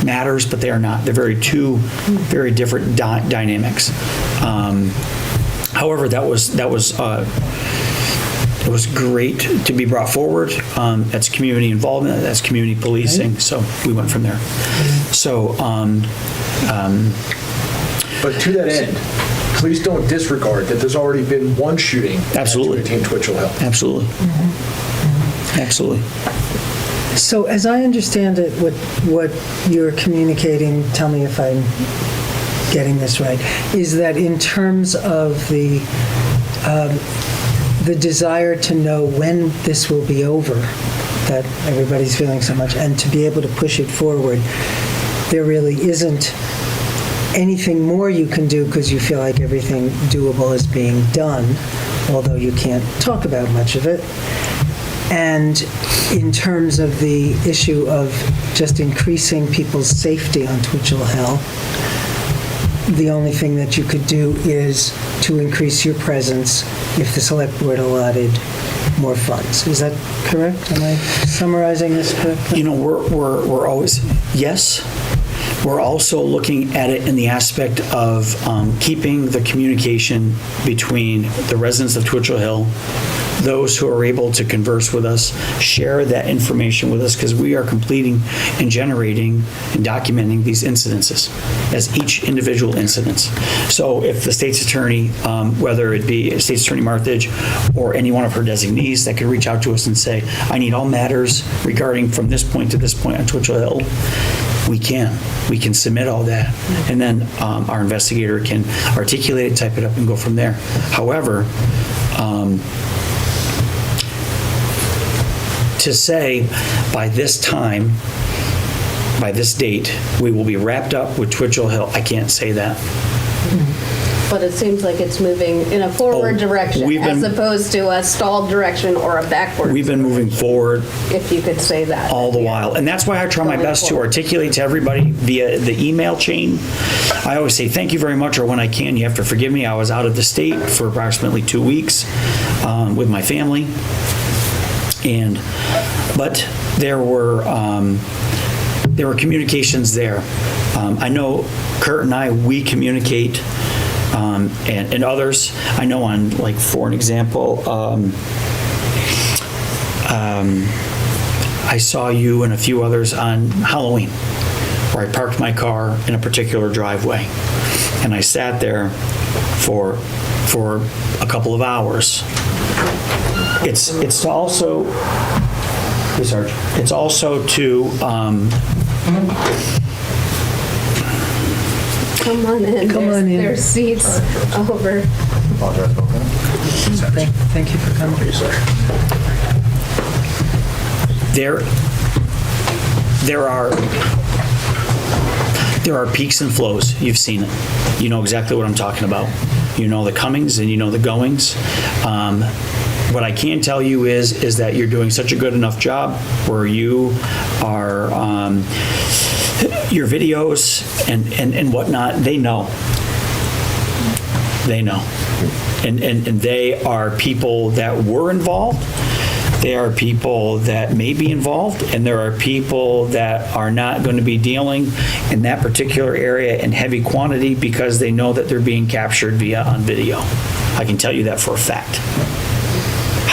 [SPEAKER 4] matters, but they are not. They're two very different dynamics. However, that was it was great to be brought forward. That's community involvement, that's community policing, so we went from there. So,
[SPEAKER 7] But to that end, please don't disregard that there's already been one shooting
[SPEAKER 4] Absolutely.
[SPEAKER 7] at 218 Twitchell Hill.
[SPEAKER 4] absolutely. Absolutely.
[SPEAKER 1] so as I understand it, what you're communicating, tell me if I'm getting this right, is that in terms of the desire to know when this will be over, that everybody's feeling so much, and to be able to push it forward, there really isn't anything more you can do because you feel like everything doable is being done, although you can't talk about much of it. And in terms of the issue of just increasing people's safety on Twitchell Hill, the only thing that you could do is to increase your presence if the select board allotted more funds. Is that correct? Am I summarizing this correctly?
[SPEAKER 4] We're always, yes. We're also looking at it in the aspect of keeping the communication between the residents of Twitchell Hill, those who are able to converse with us, share that information with us, because we are completing and generating and documenting these incidences as each individual incidents. So if the state's attorney, whether it be State's Attorney Marthage or any one of her designees that could reach out to us and say, I need all matters regarding from this point to this point on Twitchell Hill, we can submit all that, and then our investigator can articulate it, type it up, and go from there. However, to say by this time, by this date, we will be wrapped up with Twitchell Hill, I can't say that.
[SPEAKER 2] But it seems like it's moving in a forward direction as opposed to a stalled direction or a backward.
[SPEAKER 4] We've been moving forward
[SPEAKER 2] If you could say that.
[SPEAKER 4] all the while. And that's why I try my best to articulate to everybody via the email chain. I always say thank you very much, or when I can, you have to forgive me. I was out of the state for approximately 2 weeks with my family. But there were communications there. I know Kurt and I, we communicate, and others. I know on, like, for an example, I saw you and a few others on Halloween, where I parked my car in a particular driveway, and I sat there for a couple of hours. It's also, hey, Sarge, it's also to,
[SPEAKER 2] Come on in.
[SPEAKER 1] Come on in.
[SPEAKER 2] There's seats over.
[SPEAKER 1] Thank you for coming.
[SPEAKER 4] There are peaks and flows. You've seen it. You know exactly what I'm talking about. You know the comings and you know the goings. What I can tell you is that you're doing such a good enough job where you are, your videos and whatnot, they know. They know. And they are people that were involved. They are people that may be involved, and there are people that are not going to be dealing in that particular area in heavy quantity because they know that they're being captured on video. I can tell you that for a fact.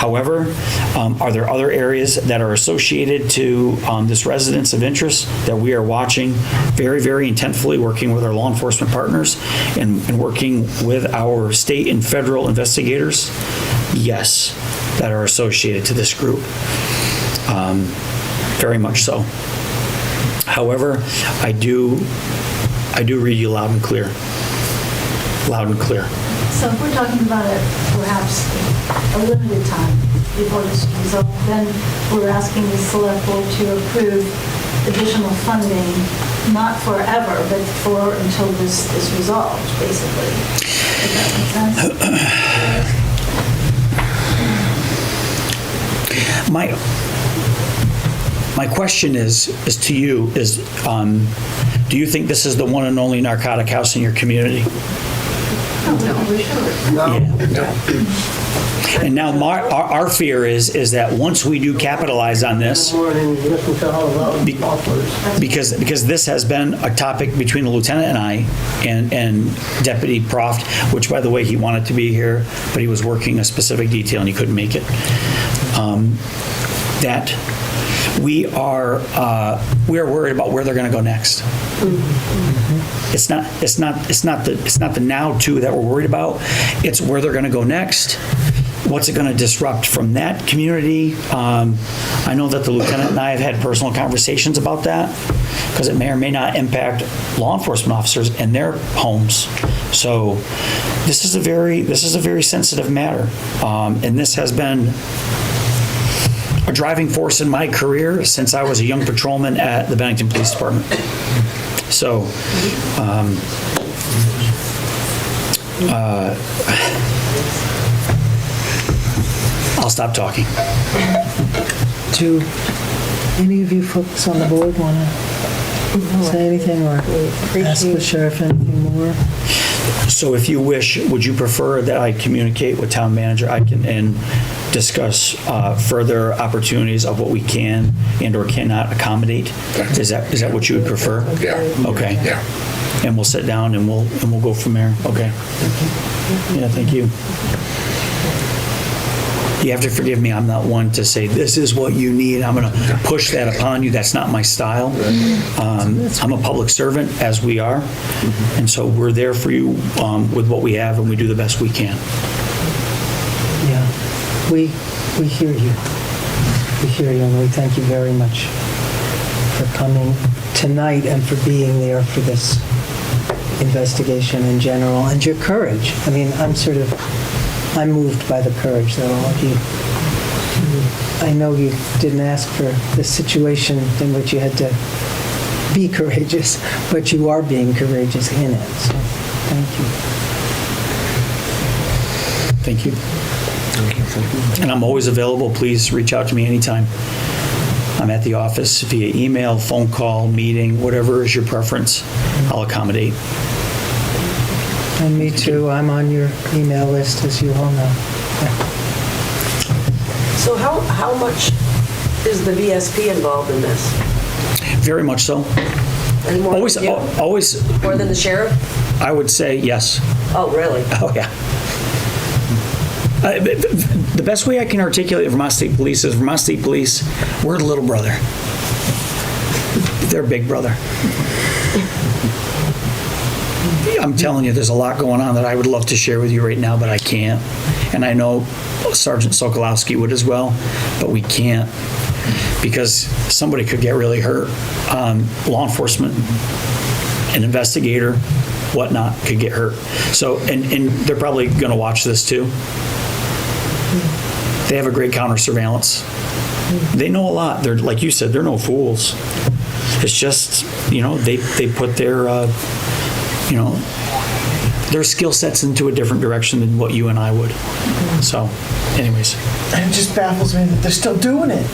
[SPEAKER 4] However, are there other areas that are associated to this residence of interest that we are watching very, very intentfully, working with our law enforcement partners and working with our state and federal investigators? Yes, that are associated to this group. Very much so. However, I do read you loud and clear. Loud and clear.
[SPEAKER 8] So if we're talking about it, perhaps a limited time before this is resolved, then we're asking the select board to approve additional funding, not forever, but for until this is resolved, basically. Does that make sense?
[SPEAKER 4] My question is to you, do you think this is the one and only narcotic house in your community? And now our fear is that once we do capitalize on this, because this has been a topic between the lieutenant and I and Deputy Proft, which, by the way, he wanted to be here, but he was working a specific detail and he couldn't make it, that we are worried about where they're going to go next. It's not the now too that we're worried about. It's where they're going to go next. What's it going to disrupt from that community? I know that the lieutenant and I have had personal conversations about that because it may or may not impact law enforcement officers and their homes. So this is a very sensitive matter, and this has been a driving force in my career since I was a young patrolman at the Bennington Police Department. So, I'll stop talking.
[SPEAKER 1] Do any of you folks on the board want to say anything or ask the sheriff anything more?
[SPEAKER 4] So if you wish, would you prefer that I communicate with town manager? I can and discuss further opportunities of what we can and or cannot accommodate. Is that what you would prefer?
[SPEAKER 3] Yeah.
[SPEAKER 4] Okay.
[SPEAKER 3] Yeah.
[SPEAKER 4] And we'll sit down and we'll go from there. Okay. Yeah. Thank you. You have to forgive me. I'm not one to say this is what you need. I'm going to push that upon you. That's not my style. I'm a public servant, as we are, and so we're there for you with what we have, and we do the best we can.
[SPEAKER 1] Yeah, we hear you. We hear you, and we thank you very much for coming tonight and for being there for this investigation in general, and your courage. I mean, I'm moved by the courage that all of you. I know you didn't ask for this situation in which you had to be courageous, but you are being courageous in it. So, thank you.
[SPEAKER 4] Thank you. And I'm always available. Please reach out to me anytime. I'm at the office via email, phone call, meeting, whatever is your preference. I'll accommodate.
[SPEAKER 1] And me too. I'm on your email list, as you all know. Yeah.
[SPEAKER 6] So how much is the VSP involved in this?
[SPEAKER 4] Very much so.
[SPEAKER 6] And more
[SPEAKER 4] Always,
[SPEAKER 6] than you?
[SPEAKER 4] always.
[SPEAKER 6] More than the sheriff?
[SPEAKER 4] I would say yes.
[SPEAKER 6] Oh, really?
[SPEAKER 4] Oh, yeah. The best way I can articulate Vermont State Police is Vermont State Police, we're the little brother. They're big brother. I'm telling you, there's a lot going on that I would love to share with you right now, but I can't. And I know Sergeant Sokolowski would as well, but we can't because somebody could get really hurt. Law enforcement, an investigator, whatnot, could get hurt. So, and they're probably going to watch this too. They have a great counter surveillance. They know a lot. They're, like you said, they're no fools. It's just, they put their, their skill sets into a different direction than what you and I would. So, anyways.
[SPEAKER 10] And it just baffles me that they're still doing it.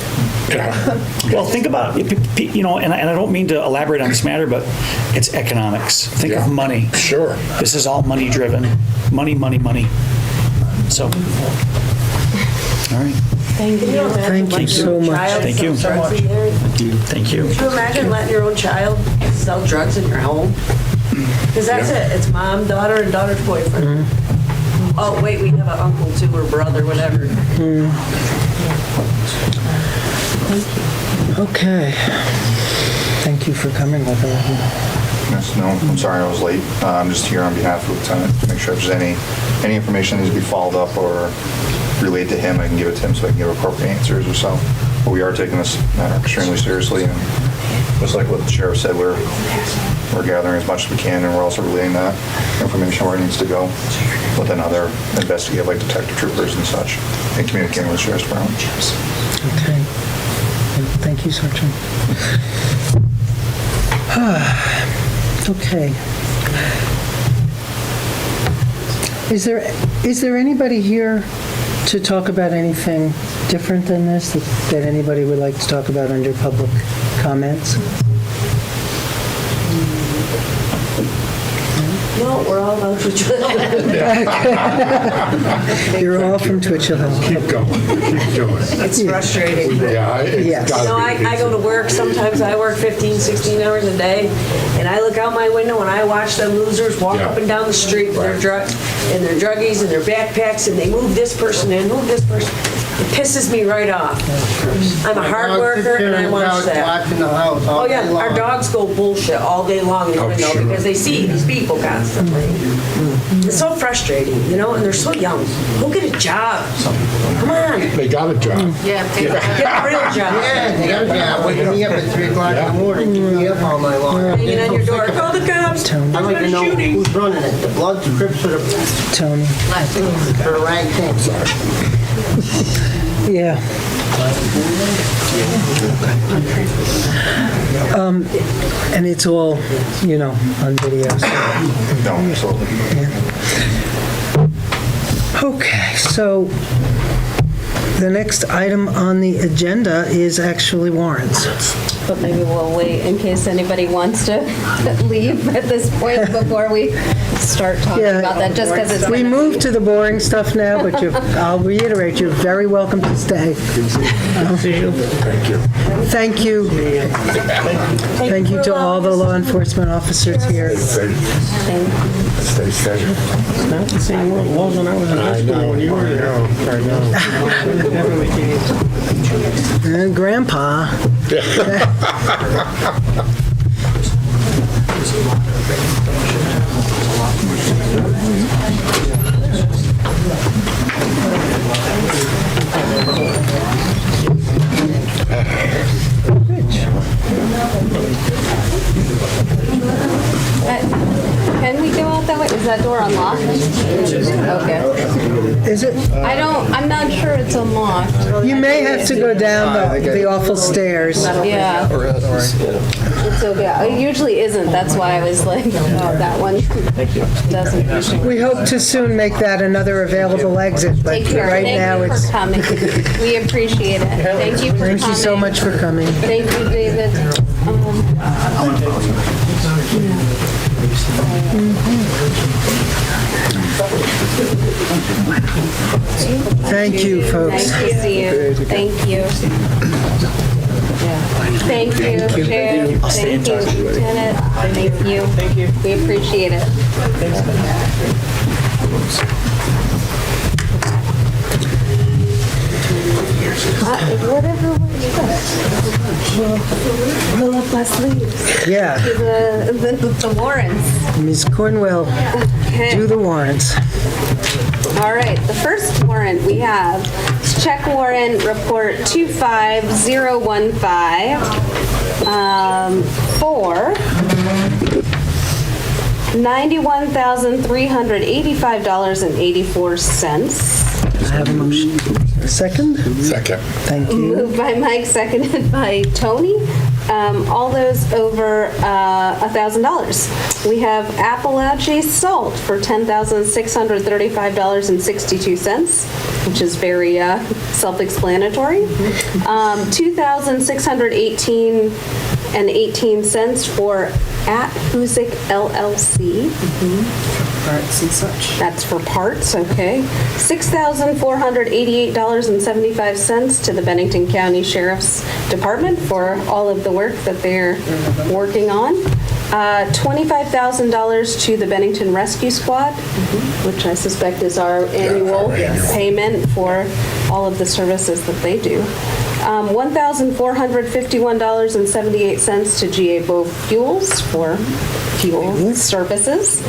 [SPEAKER 4] Well, think about it, and I don't mean to elaborate on this matter, but it's economics. Think of money.
[SPEAKER 3] Sure.
[SPEAKER 4] This is all money driven. Money. So, all right.
[SPEAKER 6] Thank you.
[SPEAKER 1] Thank you so much.
[SPEAKER 4] Thank you. Thank you.
[SPEAKER 6] Could you imagine letting your own child sell drugs in your home? Because that's it. It's mom, daughter, and daughter's boyfriend. oh, wait, we have an uncle too, or brother, whatever.
[SPEAKER 1] Okay. Thank you for coming with us.
[SPEAKER 11] Yes, no, I'm sorry I was late. I'm just here on behalf of the lieutenant to make sure if there's any information that needs to be followed up or relayed to him, I can give it to him so I can give appropriate answers or so. But we are taking this matter extremely seriously, and just like what the sheriff said, we're gathering as much as we can, and we're also relaying that information where it needs to go with another investigative, like detective troopers and such, and communicating with the sheriff's department.
[SPEAKER 1] Okay. Thank you, Sergeant. Okay. Is there anybody here to talk about anything different than this that anybody would like to talk about under public comments?
[SPEAKER 6] No, we're all about to.
[SPEAKER 1] You're all from Twitchell Hill.
[SPEAKER 3] Keep going.
[SPEAKER 6] It's frustrating.
[SPEAKER 3] Yeah,
[SPEAKER 1] Yes.
[SPEAKER 3] it's gotta be.
[SPEAKER 6] I go to work, sometimes I work 15, 16 hours a day, and I look out my window and I watch them losers walk
[SPEAKER 3] Yeah.
[SPEAKER 6] up and down the street with their druggies and their backpacks, and they move this person and move this person. It pisses me right off. I'm a hard worker and I watch that. Oh yeah, our dogs go bullshit all day long in the window
[SPEAKER 3] sure.
[SPEAKER 6] because they see these people constantly. It's so frustrating, and they're so young. Go get a job. Come on,
[SPEAKER 3] They got a job.
[SPEAKER 6] get a real job.
[SPEAKER 12] They got a job, waking me up at 3 o'clock in the morning, keeping me up all night long.
[SPEAKER 6] Hanging on your door. Call the cops.
[SPEAKER 12] I'd like to know who's running it, the Bloods, the Crips, or the
[SPEAKER 1] Tony.
[SPEAKER 12] rag team.
[SPEAKER 1] Yeah. And it's all, on video. So.
[SPEAKER 11] No, absolutely.
[SPEAKER 1] Okay, so the next item on the agenda is actually warrants.
[SPEAKER 2] But maybe we'll wait in case anybody wants to leave at this point before we start talking about that, just because it's...
[SPEAKER 1] We moved to the boring stuff now, but I'll reiterate, you're very welcome to stay. Thank you. Thank you to all the law enforcement officers here.
[SPEAKER 3] Stay safe.
[SPEAKER 5] Not the same world it was when I was in high school when you were there.
[SPEAKER 1] And Grandpa.
[SPEAKER 2] Can we go out that way? Is that door unlocked? Okay.
[SPEAKER 1] Is it?
[SPEAKER 2] I'm not sure it's unlocked.
[SPEAKER 1] You may have to go down the awful stairs.
[SPEAKER 2] Yeah. It's okay. It usually isn't. That's why I was like, oh, that one doesn't.
[SPEAKER 1] We hope to soon make that another available exit, but
[SPEAKER 2] Take care.
[SPEAKER 1] right now
[SPEAKER 2] Thank you
[SPEAKER 1] it's...
[SPEAKER 2] for coming. We appreciate it. Thank you for coming.
[SPEAKER 1] Thank you so much for coming.
[SPEAKER 2] Thank you, David.
[SPEAKER 1] Thank you, folks.
[SPEAKER 2] Nice to see you. Thank you. Thank you, Sheriff. Thank you, Lieutenant. Thank you. We appreciate it. Whatever we'll let Les leave.
[SPEAKER 1] Yeah,
[SPEAKER 2] The warrants.
[SPEAKER 1] Ms. Cornwell, do the warrants.
[SPEAKER 2] All right, the first warrant we have is check warrant report 25015 for $91,385.84.
[SPEAKER 1] I have a motion. Second?
[SPEAKER 3] Second.
[SPEAKER 1] Thank you.
[SPEAKER 2] Moved by Mike, seconded by Tony. All those over $1,000. We have Appalachia salt for $10,635.62, which is very self-explanatory. $2,618.18 for at Huzik LLC.
[SPEAKER 10] Parts and such.
[SPEAKER 2] That's for parts, okay. $6,488.75 to the Bennington County Sheriff's Department for all of the work that they're working on. $25,000 to the Bennington Rescue Squad, which I suspect is our annual payment for all of the services that they do. $1,451.78 to GA Bow Fuels for fuel services.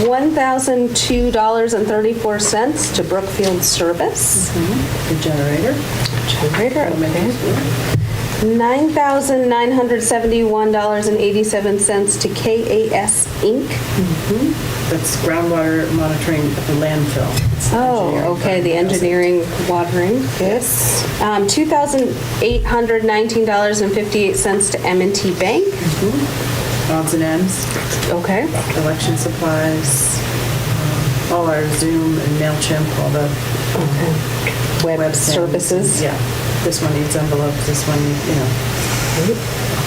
[SPEAKER 2] $1,002.34 to Brookfield Service.
[SPEAKER 10] The generator.
[SPEAKER 2] Generator, okay. $9,971.87 to KAS Inc.
[SPEAKER 10] That's groundwater monitoring at the landfill. It's the
[SPEAKER 2] Oh,
[SPEAKER 10] engineering
[SPEAKER 2] okay,
[SPEAKER 10] firm
[SPEAKER 2] the
[SPEAKER 10] that does it.
[SPEAKER 2] engineering watering, yes. $2,819.58 to M&T Bank.
[SPEAKER 10] Odds and ends,
[SPEAKER 2] Okay.
[SPEAKER 10] election supplies, all our Zoom and MailChimp, all the
[SPEAKER 2] Web
[SPEAKER 10] things.
[SPEAKER 2] services.
[SPEAKER 10] Yeah. This one needs envelopes, this one,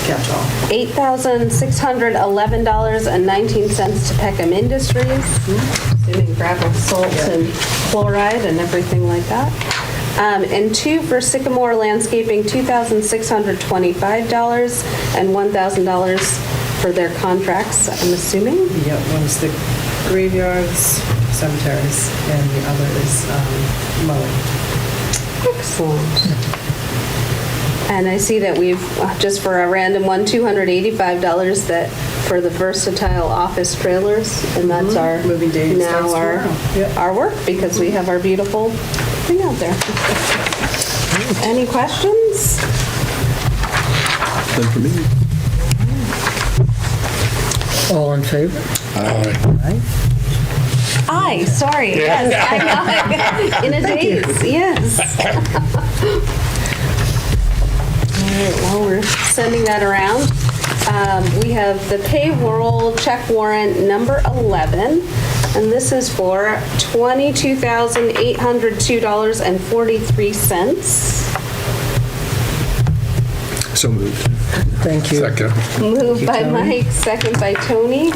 [SPEAKER 10] catch all.
[SPEAKER 2] $8,611.19 to Peckham Industries, assuming gravel, salt, and chloride and everything like that. And two for Sycamore Landscaping, $2,625 and $1,000 for their contracts, I'm assuming.
[SPEAKER 10] Yeah, one's the graveyards, cemeteries, and the other is mowing.
[SPEAKER 2] Excellent. And I see that we've, just for a random one, $285 that for the versatile office trailers, and that's our,
[SPEAKER 10] Moving day
[SPEAKER 2] now
[SPEAKER 10] starts
[SPEAKER 2] our,
[SPEAKER 10] tomorrow. Yep.
[SPEAKER 2] our work, because we have our beautiful thing out there. Any questions?
[SPEAKER 9] None for me.
[SPEAKER 1] All in favor? Aye.
[SPEAKER 2] Aye, sorry, yes, aye. In a daze, yes. All right, well, we're sending that around. We have the payroll check warrant number 11, and this is for $22,802.43.
[SPEAKER 9] So moved.
[SPEAKER 1] Thank you.
[SPEAKER 3] Second.
[SPEAKER 2] Moved by
[SPEAKER 1] Tony.
[SPEAKER 2] Mike, second by Tony.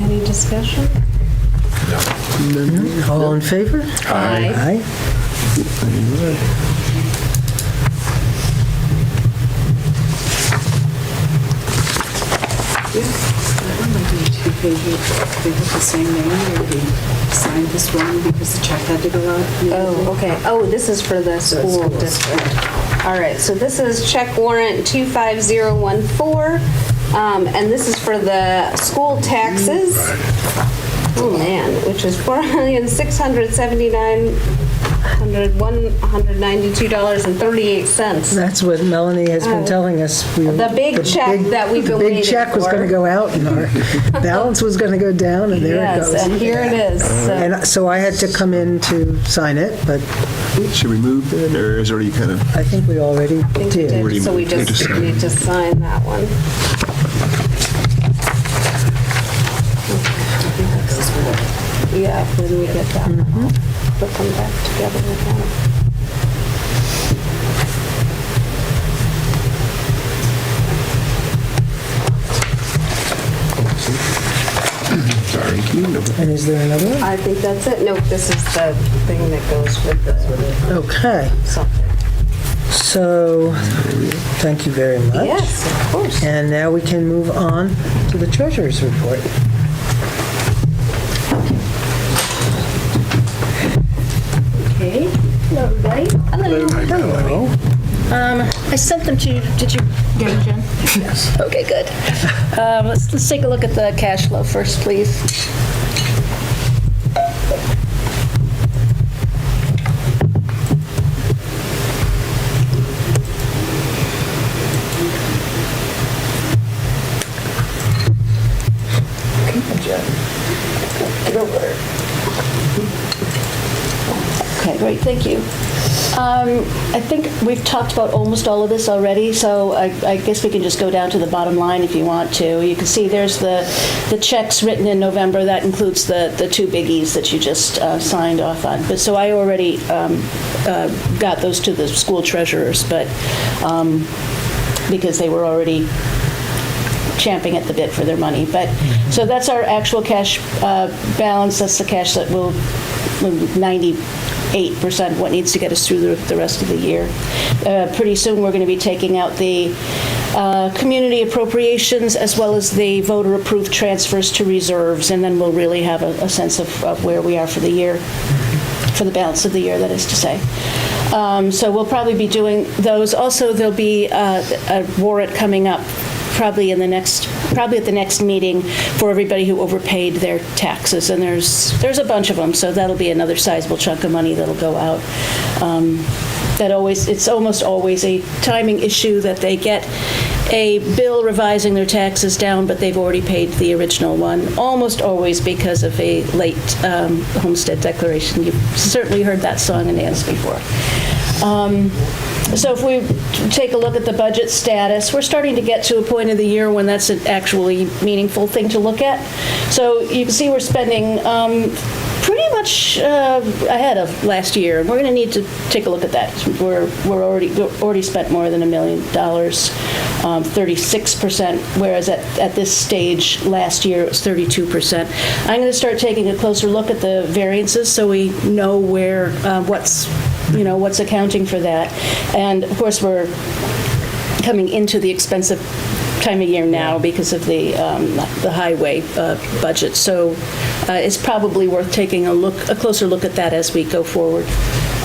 [SPEAKER 2] Any discussion?
[SPEAKER 1] All in favor?
[SPEAKER 2] Aye.
[SPEAKER 1] Aye.
[SPEAKER 10] That one might be a two-page, they have the same name, or we signed this one because the check had to go out.
[SPEAKER 2] Oh, okay. Oh, this is for the school district. All right, so this is check warrant 25014, and this is for the school taxes. Oh, man, which is $4,679,192.38.
[SPEAKER 1] That's what Melanie has been telling us.
[SPEAKER 2] The big check that we've been
[SPEAKER 1] The
[SPEAKER 2] waiting
[SPEAKER 1] big check was
[SPEAKER 2] for.
[SPEAKER 1] going to go out, and our balance was going to go down, and there it
[SPEAKER 2] Yes,
[SPEAKER 1] goes.
[SPEAKER 2] and here it is. So-
[SPEAKER 1] And so I had to come in to sign it, but
[SPEAKER 9] Should we move then, or is it already kind of?
[SPEAKER 1] I think we already
[SPEAKER 2] I think we
[SPEAKER 1] did.
[SPEAKER 2] did, so we just need to sign that one. Yeah, when we get that, I'll put them back together again.
[SPEAKER 9] Sorry.
[SPEAKER 1] And is there another one?
[SPEAKER 2] I think that's it. Nope, this is the thing that goes with the
[SPEAKER 1] Okay,
[SPEAKER 2] something.
[SPEAKER 1] so, thank you very much.
[SPEAKER 2] Yes, of course.
[SPEAKER 1] And now we can move on to the treasurer's report.
[SPEAKER 8] Okay, hello, everybody.
[SPEAKER 1] Hello.
[SPEAKER 8] I sent them to you. Did you get them, Jen? Yes. Okay, good. Let's take a look at the cash flow first, please. Okay, great, thank you. I think we've talked about almost all of this already, so I guess we can just go down to the bottom line if you want to. You can see there's the checks written in November. That includes the two biggies that you just signed off on. But so I already got those to the school treasurers, but because they were already champing at the bit for their money. But so that's our actual cash balance. That's the cash that will 90
[SPEAKER 13] 8% of what needs to get us through the rest of the year. Pretty soon, we're going to be taking out the community appropriations as well as the voter-approved transfers to reserves, and then we'll really have a sense of where we are for the year, for the balance of the year, that is to say. So we'll probably be doing those. Also, there'll be a warrant coming up probably at the next meeting for everybody who overpaid their taxes, and there's a bunch of them, so that'll be another sizable chunk of money that'll go out. It's almost always a timing issue that they get a bill revising their taxes down, but they've already paid the original one, almost always because of a late homestead declaration. You've certainly heard that song and dance before. So if we take a look at the budget status, we're starting to get to a point of the year when that's an actually meaningful thing to look at. So you can see we're spending pretty much ahead of last year, and we're going to need to take a look at that. We're already spent more than $1 million, 36%, whereas at this stage last year it was 32%. I'm going to start taking a closer look at the variances so we know where what's accounting for that. And of course, we're coming into the expensive time of year now because of the highway budget. So it's probably worth taking a closer look at that as we go forward.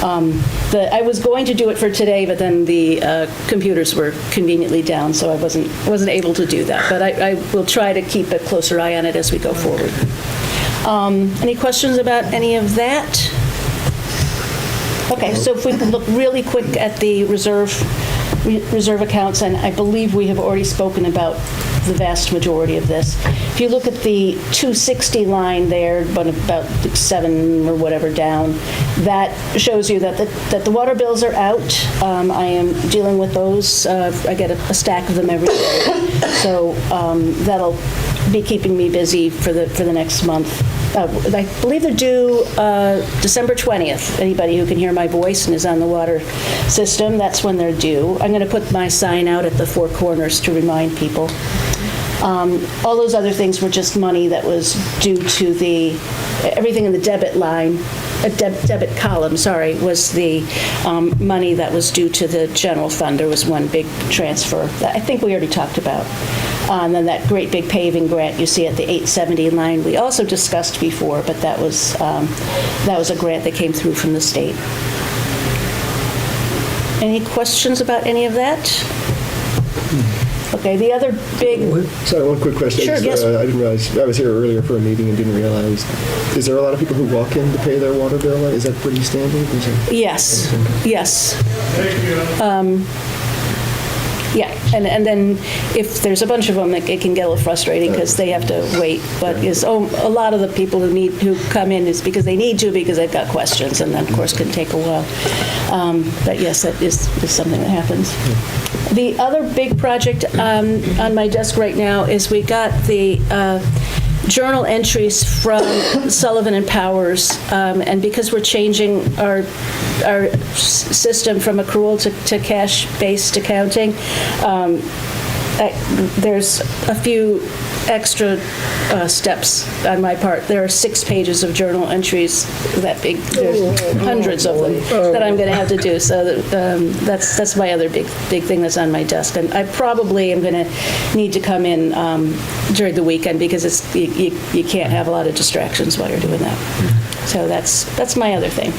[SPEAKER 13] I was going to do it for today, but then the computers were conveniently down, so I wasn't able to do that. But I will try to keep a closer eye on it as we go forward. Any questions about any of that? Okay, so if we could look really quick at the reserve accounts, and I believe we have already spoken about the vast majority of this. If you look at the 260 line there, but about 7 or whatever down, that shows you that the water bills are out. I am dealing with those. I get a stack of them every day. So that'll be keeping me busy for the next month. I believe they're due December 20th. Anybody who can hear my voice and is on the water system, that's when they're due. I'm going to put my sign out at the four corners to remind people. All those other things were just money that was due to everything in the debit line, debit column, was the money that was due to the general fund. There was one big transfer that I think we already talked about. And then that great big paving grant you see at the 870 line we also discussed before, but that was a grant that came through from the state. Any questions about any of that? Okay, the other big...
[SPEAKER 9] Sorry, one quick question.
[SPEAKER 13] Sure, yes.
[SPEAKER 9] I didn't realize, I was here earlier for a meeting and didn't realize, is there a lot of people who walk in to pay their water bill? Is that pretty standard?
[SPEAKER 13] Yes. Yeah, and then if there's a bunch of them, it can get a little frustrating because they have to wait. But a lot of the people who come in is because they need to, because they've got questions, and that, of course, can take a while. But yes, that is something that happens. The other big project on my desk right now is we got the journal entries from Sullivan and Powers, and because we're changing our system from accrual to cash-based accounting, there's a few extra steps on my part. There are 6 pages of journal entries that big. There's hundreds of them that I'm going to have to do. So that's my other big thing that's on my desk. And I probably am going to need to come in during the weekend because you can't have a lot of distractions while you're doing that. So that's my other thing.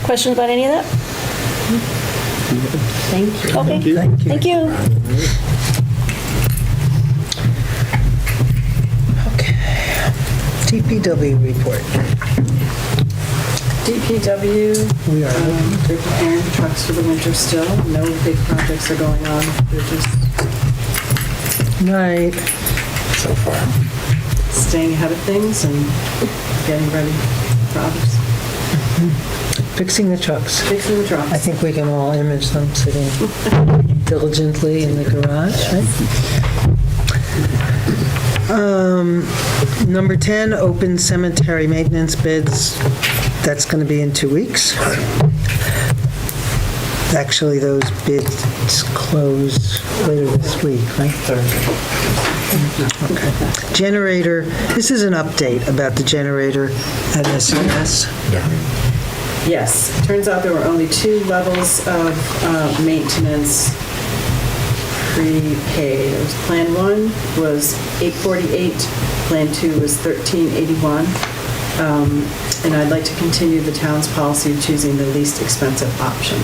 [SPEAKER 13] Questions about any of that?
[SPEAKER 6] Thank you.
[SPEAKER 13] Okay. Thank you.
[SPEAKER 1] DPW report.
[SPEAKER 10] DPW, they're preparing trucks for the winter still. No big projects are going on. They're just
[SPEAKER 1] Right.
[SPEAKER 10] so far staying ahead of things and getting ready for others.
[SPEAKER 1] Fixing the trucks.
[SPEAKER 10] Fixing the trucks.
[SPEAKER 1] I think we can all image them sitting diligently in the garage, right? Number 10, open cemetery maintenance bids. That's going to be in 2 weeks. Actually, those bids close later this week, right? Thursday. Okay. Generator, this is an update about the generator at SES.
[SPEAKER 10] Yes, turns out there were only 2 levels of maintenance prepaid. It was Plan 1 was $848, Plan 2 was $1381. And I'd like to continue the town's policy of choosing the least expensive option.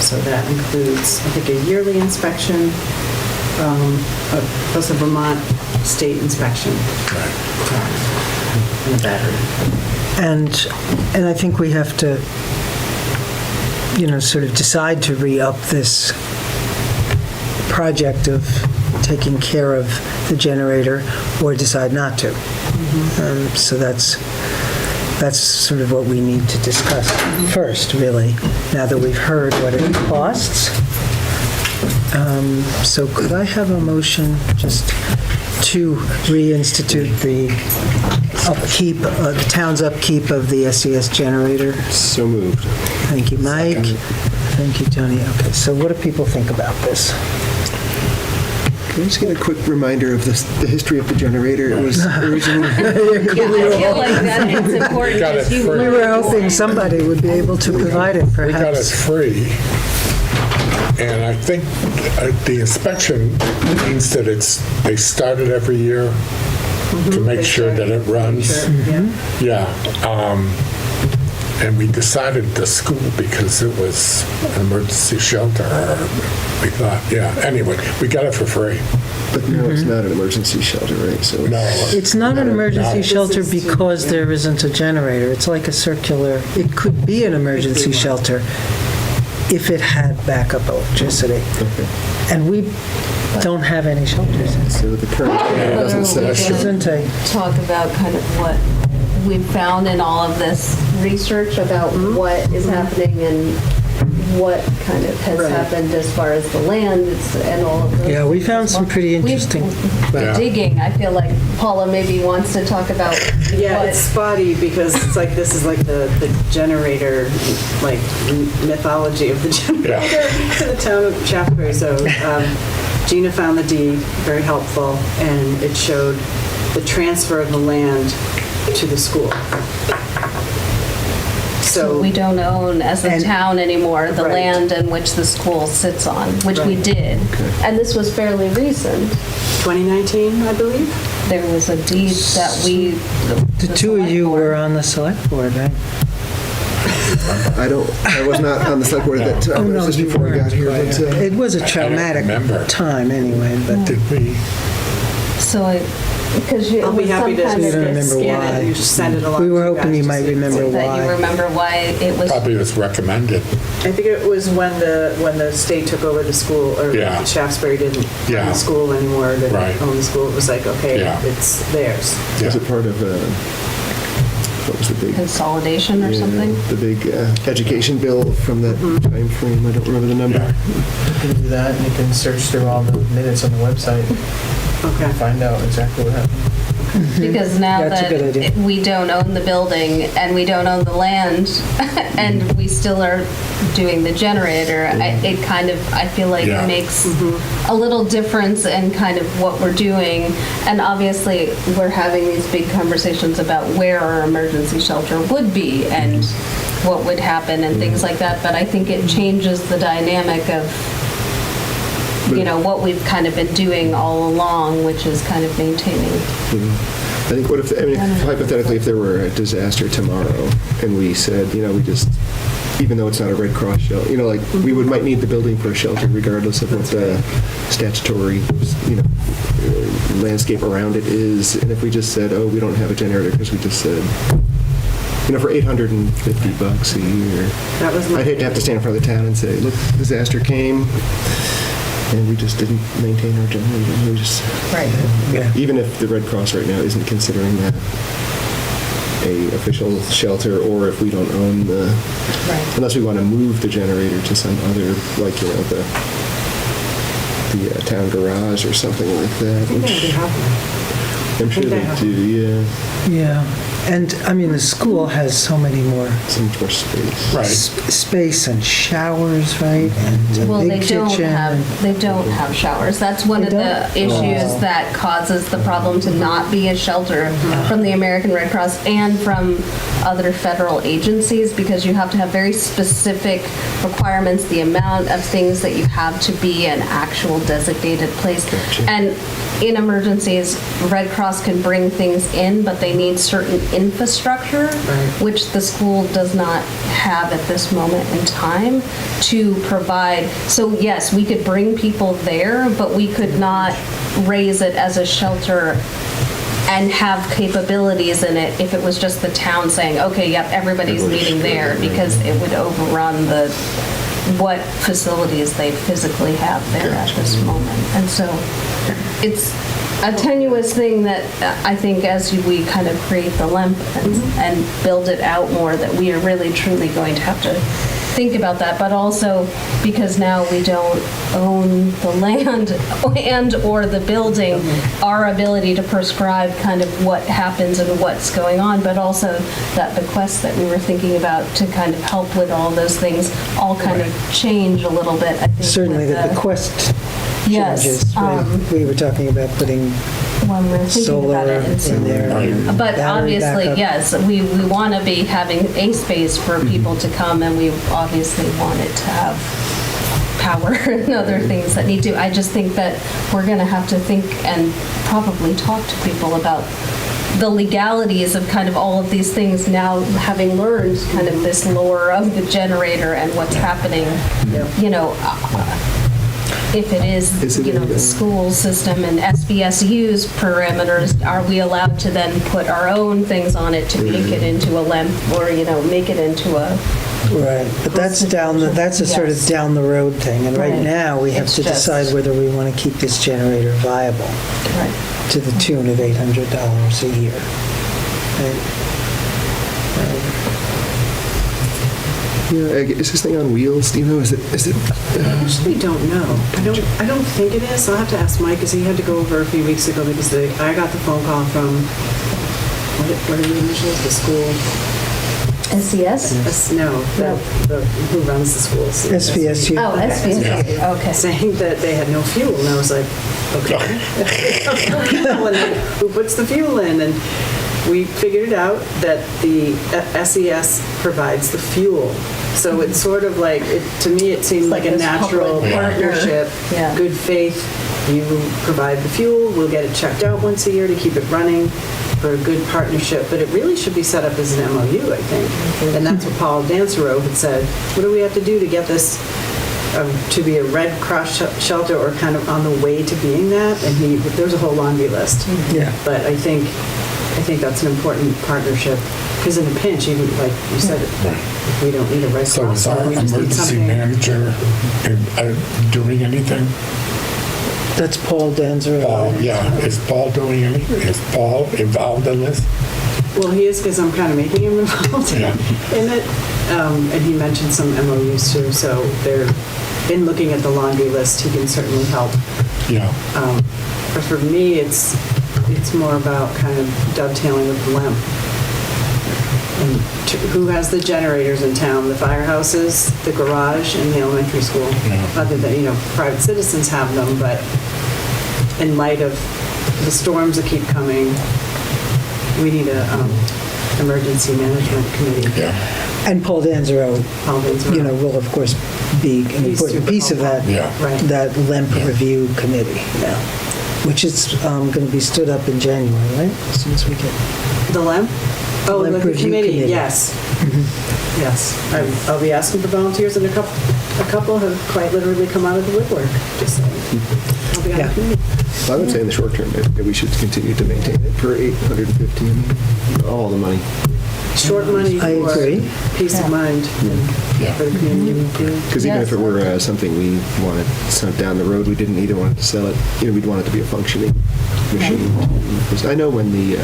[SPEAKER 10] So that includes, I think, a yearly inspection, plus a Vermont state inspection. And a battery.
[SPEAKER 1] And I think we have to, sort of decide to re-up this project of taking care of the generator or decide not to. So that's sort of what we need to discuss first, really, now that we've heard what it costs. So could I have a motion just to reinstitute the upkeep, the town's upkeep of the SES generator?
[SPEAKER 9] So moved.
[SPEAKER 1] Thank you, Mike. Thank you, Tony. Okay, so what do people think about this?
[SPEAKER 9] Can I just get a quick reminder of the history of the generator? It was originally...
[SPEAKER 2] I feel like that it's important.
[SPEAKER 3] We got it
[SPEAKER 2] as you
[SPEAKER 3] free.
[SPEAKER 1] We were hoping somebody would be able to provide it,
[SPEAKER 3] We got it
[SPEAKER 1] perhaps.
[SPEAKER 3] free, and I think the inspection means that they start it every year to make sure that it runs. Yeah. And we decided the school because it was an emergency shelter. We thought, anyway, we got it for free.
[SPEAKER 9] But no, it's not an emergency shelter, right? So
[SPEAKER 3] No.
[SPEAKER 1] It's not an emergency
[SPEAKER 3] No.
[SPEAKER 1] shelter because there isn't a generator. It's like a circular, it could be an emergency shelter if it had backup electricity. And we don't have any shelters.
[SPEAKER 9] So the current plan doesn't say...
[SPEAKER 1] Isn't a,
[SPEAKER 2] talk about kind of what we've found in all of this research about what is happening and what kind of has happened as far as the land and all of those.
[SPEAKER 1] yeah, we found some pretty interesting.
[SPEAKER 3] Yeah.
[SPEAKER 2] Digging. I feel like Paula maybe wants to talk about
[SPEAKER 10] Yeah,
[SPEAKER 2] what
[SPEAKER 10] it's spotty because it's like, this is like the generator, like mythology of the generator in the town of Shaftsbury. So Gina found the deed, very helpful, and it showed the transfer of the land to the school. So
[SPEAKER 2] we don't own as a town anymore the
[SPEAKER 10] Right.
[SPEAKER 2] land in which the school sits on, which we
[SPEAKER 10] Right.
[SPEAKER 2] did. And this was fairly recent.
[SPEAKER 10] 2019, I believe.
[SPEAKER 2] There was a deed that we...
[SPEAKER 1] The two of you were on the select board, right?
[SPEAKER 9] I was not on the select board at that time. It was just
[SPEAKER 1] you
[SPEAKER 9] before I got
[SPEAKER 1] weren't
[SPEAKER 9] here.
[SPEAKER 1] quite.
[SPEAKER 9] But,
[SPEAKER 1] It was a traumatic
[SPEAKER 3] remember.
[SPEAKER 1] time anyway, but
[SPEAKER 3] Did we?
[SPEAKER 2] So because it
[SPEAKER 10] I'll be
[SPEAKER 2] was
[SPEAKER 10] happy
[SPEAKER 2] some
[SPEAKER 10] to
[SPEAKER 2] kind
[SPEAKER 1] You don't
[SPEAKER 2] of
[SPEAKER 1] remember
[SPEAKER 10] scan
[SPEAKER 1] why.
[SPEAKER 10] it and just send it along.
[SPEAKER 1] we were
[SPEAKER 10] to
[SPEAKER 1] hoping
[SPEAKER 10] guys
[SPEAKER 1] you
[SPEAKER 10] to
[SPEAKER 1] might
[SPEAKER 10] see.
[SPEAKER 1] remember
[SPEAKER 2] that you
[SPEAKER 1] why.
[SPEAKER 2] remember why it was...
[SPEAKER 3] Probably was recommended.
[SPEAKER 10] I think it was when the state took over the school, or
[SPEAKER 3] Yeah.
[SPEAKER 10] Shaftsbury didn't own
[SPEAKER 3] Yeah.
[SPEAKER 10] the school anymore. They
[SPEAKER 3] Right.
[SPEAKER 10] didn't own the school. It was like, okay,
[SPEAKER 3] Yeah.
[SPEAKER 10] it's theirs.
[SPEAKER 9] Was it part of, what was the big...
[SPEAKER 2] Consolidation or something?
[SPEAKER 9] The big education bill from that time frame. I don't remember the number.
[SPEAKER 14] You can do that, and you can search through all the minutes on the website
[SPEAKER 10] Okay.
[SPEAKER 14] and find out exactly what happened.
[SPEAKER 2] Because now
[SPEAKER 1] That's a good idea.
[SPEAKER 2] that we don't own the building and we don't own the land and we still are doing the generator, it kind of, I feel like
[SPEAKER 3] Yeah.
[SPEAKER 2] makes a little difference in kind of what we're doing. And obviously, we're having these big conversations about where our emergency shelter would be and what would happen and things like that. But I think it changes the dynamic of what we've kind of been doing all along, which is kind of maintaining.
[SPEAKER 9] I think hypothetically, if there were a disaster tomorrow and we said, we just, even though it's not a Red Cross shelter, we might need the building for a shelter regardless of what the statutory, landscape around it is. And if we just said, oh, we don't have a generator because we just said, for $850 a year,
[SPEAKER 10] That was my...
[SPEAKER 9] I'd hate to have to stand in front of the town and say, look, disaster came, and we just didn't maintain our generator. We just, even if the Red Cross right now isn't considering that a official shelter, or if we don't own unless we want to move the generator to some other, like the town garage or something like that.
[SPEAKER 10] I think they have one.
[SPEAKER 9] I'm sure
[SPEAKER 10] think they
[SPEAKER 9] they
[SPEAKER 10] have
[SPEAKER 9] do. Yeah.
[SPEAKER 1] Yeah. And, I mean, the school has so many more
[SPEAKER 9] So much more space.
[SPEAKER 3] Right.
[SPEAKER 1] space and showers, right? And a
[SPEAKER 2] Well,
[SPEAKER 1] big kitchen.
[SPEAKER 2] they don't have showers. That's one of the issues that causes the problem to not be a shelter from the American Red Cross and from other federal agencies, because you have to have very specific requirements, the amount of things that you have to be an actual designated place. And in emergencies, Red Cross can bring things in, but they need certain infrastructure, which the school does not have at this moment in time to provide. So yes, we could bring people there, but we could not raise it as a shelter and have capabilities in it if it was just the town saying, okay, yep, everybody's meeting there, because it would overrun what facilities they physically have there at this moment. And so it's a tenuous thing that I think as we kind of create the LEMP and build it out more, that we are really truly going to have to think about that, but also because now we don't own the land and or the building, our ability to prescribe kind of what happens and what's going on, but also that bequest that we were thinking about to kind of help with all those things all kind of change a little bit, I think.
[SPEAKER 1] Certainly
[SPEAKER 2] with
[SPEAKER 1] the bequest
[SPEAKER 2] Yes,
[SPEAKER 1] changes, right? We were talking about putting
[SPEAKER 2] when we're thinking
[SPEAKER 1] solar
[SPEAKER 2] about it.
[SPEAKER 1] in there. and
[SPEAKER 2] But
[SPEAKER 1] battery
[SPEAKER 2] obviously,
[SPEAKER 1] backup.
[SPEAKER 2] yes, we want to be having a space for people to come, and we obviously want it to have power and other things that need to. I just think that we're going to have to think and probably talk to people about the legalities of kind of all of these things now, having learned kind of this lore of the generator and what's happening, you know, if it is, you know, the school system and SBSU's parameters, are we allowed to then put our own things on it to make it into a LEMP or, you know, make it into a...
[SPEAKER 1] Right, but that's that's a sort of
[SPEAKER 2] Yes.
[SPEAKER 1] down the road thing. And right
[SPEAKER 2] Right.
[SPEAKER 1] now, we have
[SPEAKER 2] It's
[SPEAKER 1] to
[SPEAKER 2] just-
[SPEAKER 1] decide whether we want to keep this generator viable
[SPEAKER 2] Right.
[SPEAKER 1] to the tune of $800 a year. Right.
[SPEAKER 9] Yeah, is this thing on wheels? Do you know? Is it?
[SPEAKER 10] I actually don't know. I don't think it is. I'll have to ask Mike, because he had to go over a few weeks ago, because I got the phone call from, what are the initials? The school?
[SPEAKER 2] SCS?
[SPEAKER 10] No, who runs the schools?
[SPEAKER 1] SVSU.
[SPEAKER 2] Oh, SBSU, okay.
[SPEAKER 10] Saying that they had no fuel, and I was like, okay. And then, who puts the fuel in? And we figured it out that the SES provides the fuel. So it's sort of like, to me, it seemed like a
[SPEAKER 2] this
[SPEAKER 10] natural
[SPEAKER 2] public
[SPEAKER 10] partnership,
[SPEAKER 2] Yeah.
[SPEAKER 10] good faith. You provide the fuel, we'll get it checked out once a year to keep it running for a good partnership. But it really should be set up as an MOU, I think. And that's what Paul Dansereau had said. What do we have to do to get this to be a Red Cross shelter, or kind of on the way to being that? And there's a whole laundry list.
[SPEAKER 1] Yeah.
[SPEAKER 10] But I think that's an important partnership, because in a pinch, even like you said, if we don't need a Red
[SPEAKER 3] So
[SPEAKER 10] Cross,
[SPEAKER 3] is our
[SPEAKER 10] we just need
[SPEAKER 3] emergency
[SPEAKER 10] something.
[SPEAKER 3] manager doing anything?
[SPEAKER 1] That's Paul Danzer.
[SPEAKER 3] Paul, yeah. Is Paul doing anything? Is Paul involved in this?
[SPEAKER 10] Well, he is, because I'm kind of making him involved
[SPEAKER 3] Yeah.
[SPEAKER 10] in it. And he mentioned some MOUs too, so they're, in looking at the laundry list, he can certainly help.
[SPEAKER 3] Yeah.
[SPEAKER 10] But for me, it's more about kind of dovetailing with the LEMP. And who has the generators in town? The firehouses, the garage, and the elementary school. Other than, private citizens have them, but in light of the storms that keep coming, we need a emergency management committee.
[SPEAKER 3] Yeah.
[SPEAKER 1] And Paul Danzerow,
[SPEAKER 10] Paul Danzerow.
[SPEAKER 1] will of course be an
[SPEAKER 10] He's
[SPEAKER 1] important
[SPEAKER 10] super
[SPEAKER 1] piece of that,
[SPEAKER 3] helpful.
[SPEAKER 10] Right.
[SPEAKER 1] that LEMP review committee, which is going to be stood up in January, right? As soon as we get.
[SPEAKER 10] The LEMP? Oh,
[SPEAKER 1] LEMP
[SPEAKER 10] like the
[SPEAKER 1] review
[SPEAKER 10] committee,
[SPEAKER 1] committee.
[SPEAKER 10] yes. Yes. I'll be asking for volunteers, and a couple have quite literally come out of the woodwork, just saying. I'll be on
[SPEAKER 1] Yeah.
[SPEAKER 10] the committee.
[SPEAKER 9] I would say in the short term that we should continue to maintain it for $850. All the money.
[SPEAKER 10] Short money
[SPEAKER 1] I
[SPEAKER 10] for
[SPEAKER 1] agree.
[SPEAKER 10] peace of mind for the community.
[SPEAKER 9] Because even if it were something we wanted down the road, we didn't either want to sell it. We'd want it to be a functioning machine. Because I know when the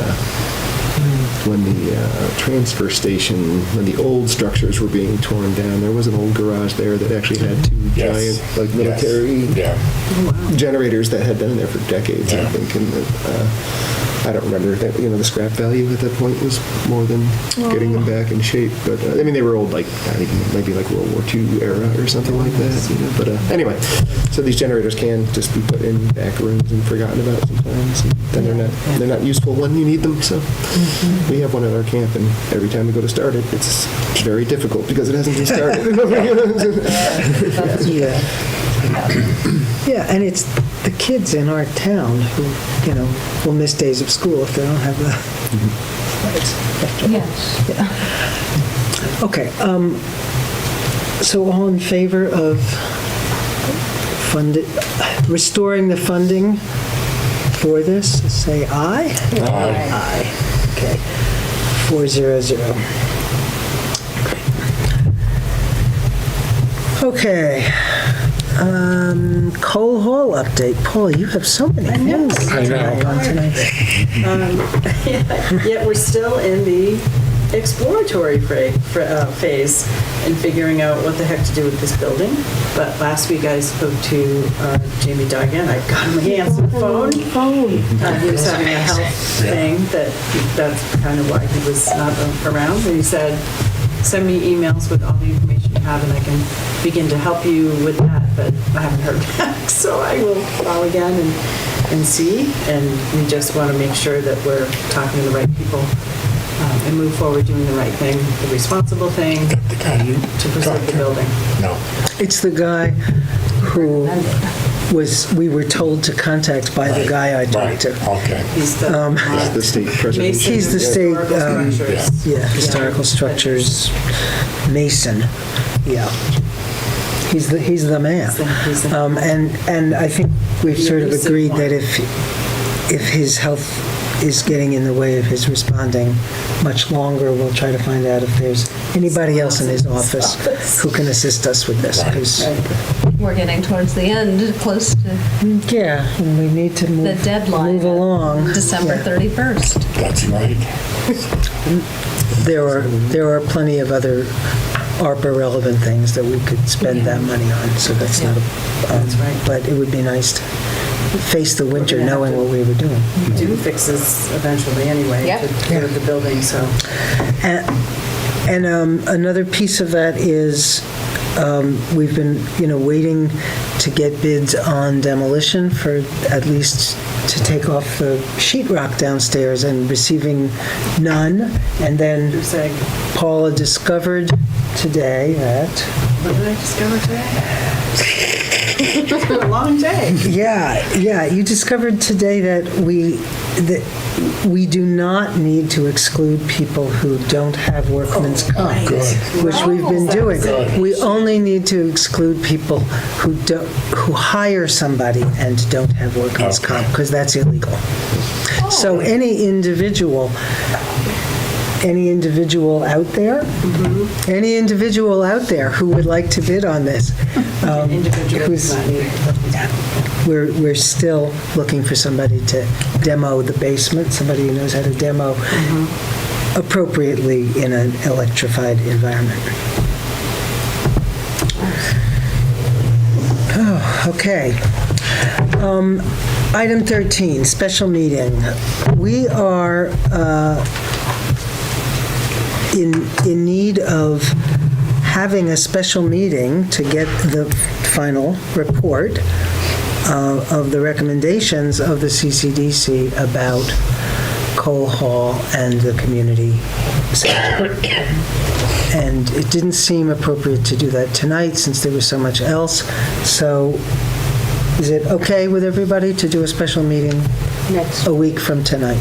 [SPEAKER 9] transfer station, when the old structures were being torn down, there was an old garage there that actually had two
[SPEAKER 3] Yes.
[SPEAKER 9] giant, military
[SPEAKER 3] Yeah.
[SPEAKER 9] generators that had been in there for decades, I think. And I don't remember, the scrap value at that point was more than getting them back in shape. But, I mean, they were old, like, I think maybe like World War II era or something like that, But anyway, so these generators can just be put in back rooms and forgotten about sometimes. And then they're not useful when you need them. So we have one at our camp, and every time we go to start it, it's very difficult because it hasn't been started.
[SPEAKER 1] Yeah, and it's the kids in our town who, will miss days of school if they don't have the
[SPEAKER 8] Yes.
[SPEAKER 1] Yeah. Okay, so all in favor of restoring the funding for this, say aye?
[SPEAKER 3] Aye.
[SPEAKER 1] Aye. Okay. 400. Okay. Cole Hall update. Paul, you have so many things
[SPEAKER 3] I know.
[SPEAKER 1] on tonight.
[SPEAKER 10] Yet we're still in the exploratory phase and figuring out what the heck to do with this building. But last week I spoke to Jamie Duggan. I got him a answer phone. He was having a health thing that's kind of why he was not around. And he said, send me emails with all the information you have and I can begin to help you with that. But I haven't heard back, so I will call again and see. And we just want to make sure that we're talking to the right people and move forward doing the right thing, the responsible thing to preserve the building.
[SPEAKER 3] No.
[SPEAKER 1] It's the guy who we were told to contact by the guy I talked to.
[SPEAKER 3] Okay.
[SPEAKER 10] He's the,
[SPEAKER 9] The state preservation.
[SPEAKER 1] He's the state,
[SPEAKER 10] Historical structures.
[SPEAKER 1] historical structures mason. Yeah. He's the man.
[SPEAKER 10] He's the-
[SPEAKER 1] And I think we've sort of agreed that if his health is getting in the way of his responding much longer, we'll try to find out if there's anybody else in his office who can assist us with this. 'Cause,
[SPEAKER 2] We're getting towards the end, close to
[SPEAKER 1] yeah, and we need to
[SPEAKER 2] the deadline.
[SPEAKER 1] move along.
[SPEAKER 2] December
[SPEAKER 1] Yeah.
[SPEAKER 2] 31st.
[SPEAKER 3] That's right.
[SPEAKER 1] There are plenty of other ARPA-relevant things that we could spend that money on, so that's not a...
[SPEAKER 10] That's right.
[SPEAKER 1] But it would be nice to face the winter knowing what we were doing.
[SPEAKER 10] Do fixes eventually anyway
[SPEAKER 2] Yep.
[SPEAKER 10] to get the building, so.
[SPEAKER 1] And another piece of that is we've been, waiting to get bids on demolition for at least to take off the sheetrock downstairs and receiving none. And then
[SPEAKER 10] You're saying,
[SPEAKER 1] Paula discovered today that...
[SPEAKER 10] what did I discover today? It's been a long day.
[SPEAKER 1] Yeah, you discovered today that we do not need to exclude people who don't have workman's comp, which we've been doing.
[SPEAKER 3] Good.
[SPEAKER 1] We only need to exclude people who hire somebody and don't have workman's comp, because that's illegal. So any individual out there, any individual out there who would like to bid on this,
[SPEAKER 10] Individual
[SPEAKER 1] who's-
[SPEAKER 10] does not need
[SPEAKER 1] we're still looking for somebody to demo the basement, somebody who knows how to demo appropriately in an electrified environment. Oh, okay. Item 13, special meeting. We are in need of having a special meeting to get the final report of the recommendations of the CCDC about Cole Hall and the community center. And it didn't seem appropriate to do that tonight since there was so much else. So is it okay with everybody to do a special meeting a week from tonight?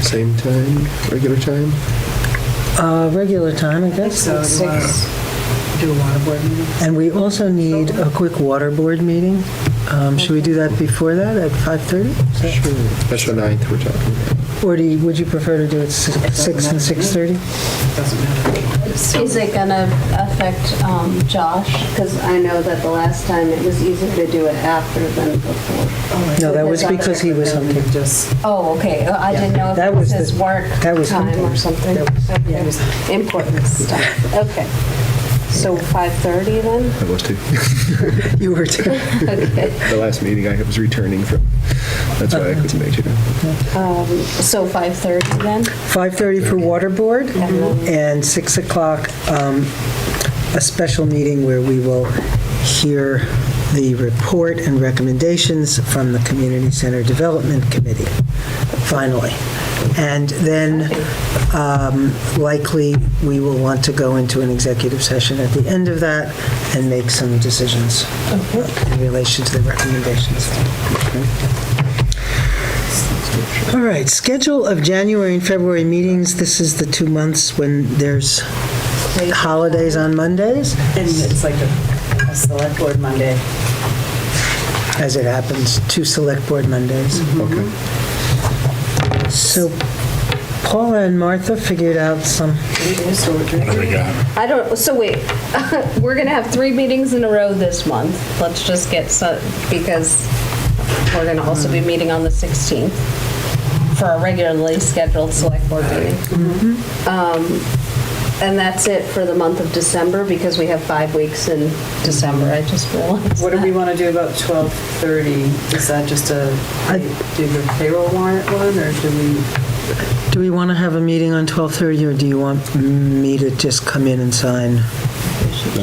[SPEAKER 9] Same time, regular time?
[SPEAKER 1] Regular time, I guess.
[SPEAKER 10] So do you want to do a water board meeting?
[SPEAKER 1] And we also need a quick water board meeting. Should we do that before that at 5:30?
[SPEAKER 9] Sure. That's the 9th we're talking about.
[SPEAKER 1] Or would you prefer to do it 6 and 6:30?
[SPEAKER 10] Doesn't matter.
[SPEAKER 2] Is it going to affect Josh? Because I know that the last time it was easier to do it after than before.
[SPEAKER 1] No, that was because he was hunting.
[SPEAKER 10] Just,
[SPEAKER 2] Oh, okay. I didn't know if
[SPEAKER 1] That
[SPEAKER 2] it was
[SPEAKER 1] was
[SPEAKER 2] his work
[SPEAKER 1] that was
[SPEAKER 2] time
[SPEAKER 1] hunting.
[SPEAKER 2] or something.
[SPEAKER 1] That was-
[SPEAKER 2] Okay. Important stuff. Okay. So 5:30 then?
[SPEAKER 9] I was too.
[SPEAKER 1] You were too.
[SPEAKER 2] Okay.
[SPEAKER 9] The last meeting I was returning from. That's why I couldn't make it.
[SPEAKER 2] So 5:30 then?
[SPEAKER 1] 5:30 for Water Board, and 6 o'clock, a special meeting where we will hear the report and recommendations from the Community Center Development Committee, finally. And then likely we will want to go into an executive session at the end of that and make some decisions in relation to the recommendations. All right, schedule of January and February meetings. This is the 2 months when there's holidays on Mondays,
[SPEAKER 10] And it's like a select board Monday.
[SPEAKER 1] as it happens, 2 select board Mondays.
[SPEAKER 9] Okay.
[SPEAKER 1] So Paula and Martha figured out some,
[SPEAKER 3] What do we got?
[SPEAKER 2] I don't, so wait, we're gonna have 3 meetings in a row this month. Let's just get, because we're gonna also be meeting on the 16th for a regularly scheduled select board meeting. And that's it for the month of December, because we have 5 weeks in December, I just realized.
[SPEAKER 10] What do we want to do about 12:30? Is that just do the payroll warrant one, or
[SPEAKER 1] do we want to have a meeting on 12:30, or do you want me to just come in and sign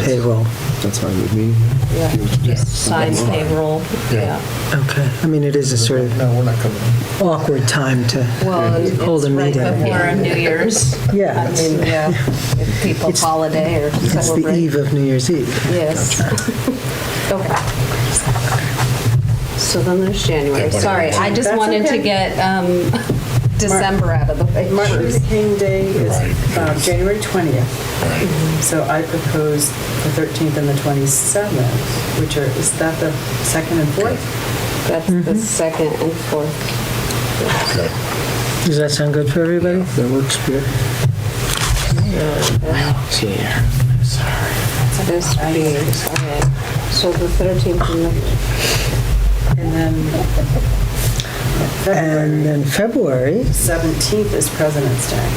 [SPEAKER 1] payroll?
[SPEAKER 9] That's fine with me.
[SPEAKER 2] Yeah, just sign payroll, yeah.
[SPEAKER 1] Okay, I mean, it is a sort of
[SPEAKER 12] No, we're not coming.
[SPEAKER 1] awkward time to
[SPEAKER 2] Well,
[SPEAKER 1] hold a
[SPEAKER 2] it's right
[SPEAKER 1] meeting.
[SPEAKER 2] before New Year's.
[SPEAKER 1] Yeah,
[SPEAKER 2] I mean, yeah, if people's holiday or
[SPEAKER 1] it's the
[SPEAKER 2] celebrate.
[SPEAKER 1] eve of New Year's Eve.
[SPEAKER 2] Yes. Okay. So then there's January. Sorry, I just
[SPEAKER 10] That's
[SPEAKER 2] wanted to
[SPEAKER 10] okay.
[SPEAKER 2] get December out of the way
[SPEAKER 10] Martin
[SPEAKER 2] first.
[SPEAKER 10] Luther King Day is January 20th. So I propose the 13th and the 27th, which are, is that the 2nd and 4th?
[SPEAKER 2] That's the 2nd and 4th.
[SPEAKER 1] Does that sound good for everybody?
[SPEAKER 9] That works good.
[SPEAKER 2] This be, okay. So the 13th and the,
[SPEAKER 10] And then
[SPEAKER 1] And then February,
[SPEAKER 10] 17th is President's Day.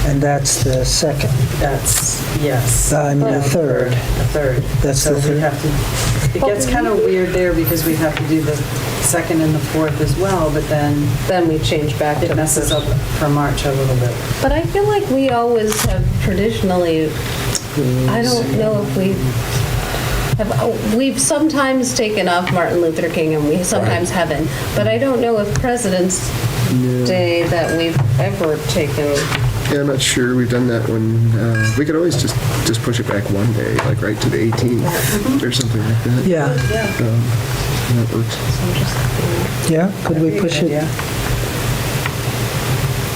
[SPEAKER 1] and that's the 2nd.
[SPEAKER 10] That's, yes.
[SPEAKER 1] I mean, the 3rd.
[SPEAKER 10] The 3rd.
[SPEAKER 1] That's
[SPEAKER 10] So
[SPEAKER 1] the
[SPEAKER 10] we
[SPEAKER 1] third.
[SPEAKER 10] have to, it gets kind of weird there because we have to do the 2nd and the 4th as well, but then
[SPEAKER 2] then we change back to
[SPEAKER 10] it messes up for March a little bit.
[SPEAKER 2] But I feel like we always have traditionally, I don't know if we have, we've sometimes taken off Martin Luther King and we sometimes haven't. But I don't know if President's Day that we've ever taken.
[SPEAKER 9] Yeah, I'm not sure. We've done that when, we could always just push it back one day, like right to the 18th or something like that.
[SPEAKER 1] Yeah,
[SPEAKER 9] That works.
[SPEAKER 1] yeah, could we push it?
[SPEAKER 10] Yeah.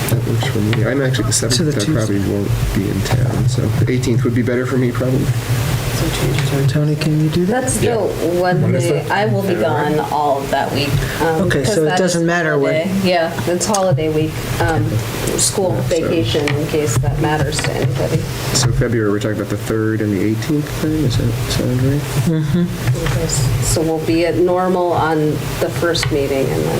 [SPEAKER 9] That works for me. I'm actually the 7th.
[SPEAKER 1] To the
[SPEAKER 9] I probably won't be in town, so the 18th would be better for me, probably.
[SPEAKER 10] So change it to
[SPEAKER 1] Tony, can you do that?
[SPEAKER 2] That's the one
[SPEAKER 3] When is
[SPEAKER 2] day,
[SPEAKER 3] that?
[SPEAKER 2] I will be gone all of that week.
[SPEAKER 1] Okay, so it doesn't matter what-
[SPEAKER 2] Yeah, it's holiday week, school vacation in case that matters to anybody.
[SPEAKER 9] So February, we're talking about the 3rd and the 18th then? Does that sound right?
[SPEAKER 2] So we'll be at normal on the first meeting and then,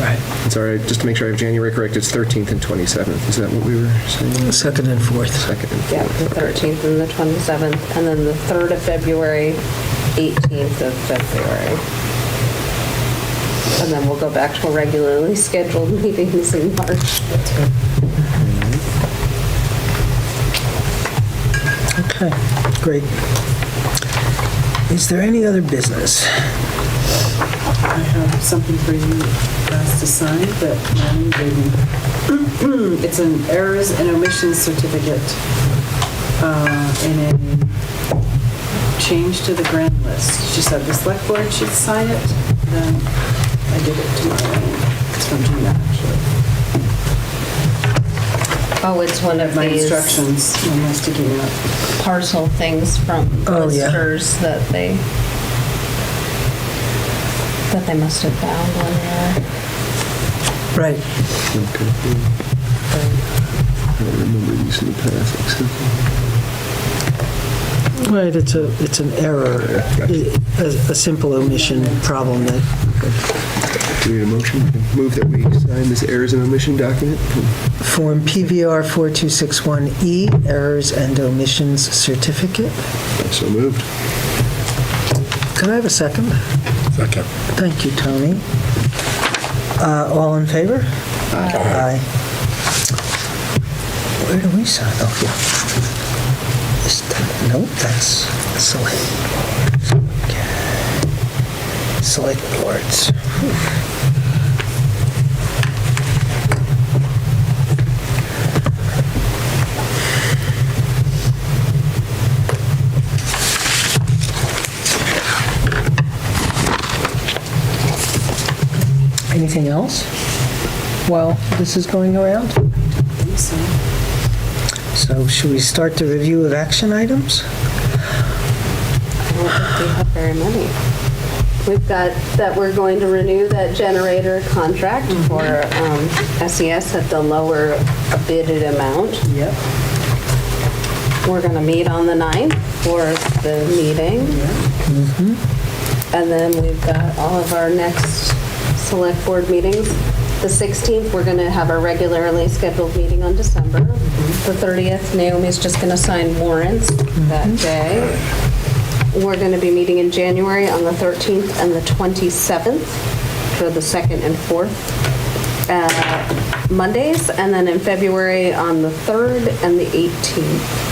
[SPEAKER 1] Right,
[SPEAKER 9] It's all right, just to make sure I have January correct, it's 13th and 27th. Is that what we were saying?
[SPEAKER 1] 2nd and 4th.
[SPEAKER 9] 2nd and
[SPEAKER 2] yeah,
[SPEAKER 9] 4th.
[SPEAKER 2] the 13th and the 27th, and then the 3rd of February, 18th of February. And then we'll go back to regularly scheduled meetings in March.
[SPEAKER 1] Okay, great. Is there any other business?
[SPEAKER 10] I have something for you guys to sign that Manny gave me. It's an errors and omissions certificate and a change to the grant list. She said the select board should sign it, then I did it tomorrow. It's from Gina, actually.
[SPEAKER 2] Oh, it's one of
[SPEAKER 10] My
[SPEAKER 2] these
[SPEAKER 10] instructions, when I sticking it up.
[SPEAKER 2] parcel things from
[SPEAKER 1] Oh, yeah.
[SPEAKER 2] listers that they must have found when they were.
[SPEAKER 1] Right,
[SPEAKER 9] Okay. I don't remember these in the past, except.
[SPEAKER 1] Right, it's an error, a simple omission problem that,
[SPEAKER 9] Do we need a motion? Move that we sign this errors and omission document?
[SPEAKER 1] Form PVR 4261E, Errors and Omissions Certificate.
[SPEAKER 9] So moved.
[SPEAKER 1] Can I have a second?
[SPEAKER 3] Second.
[SPEAKER 1] Thank you, Tony. All in favor? Aye. Where do we sign? Oh, yeah. Nope, that's select. Okay. Select boards. Anything else while this is going around? So should we start the review of action items?
[SPEAKER 2] I don't think we have very many. We've got that we're going to renew that generator contract for SES at the lower bidded amount.
[SPEAKER 10] Yep.
[SPEAKER 2] We're going to meet on the 9th for the meeting. And then we've got all of our next select board meetings. The 16th, we're going to have our regularly scheduled meeting on December. The 30th, Naomi's just going to sign warrants that day. We're going to be meeting in January on the 13th and the 27th for the 2nd and 4th Mondays, and then in February on the 3rd and the 18th.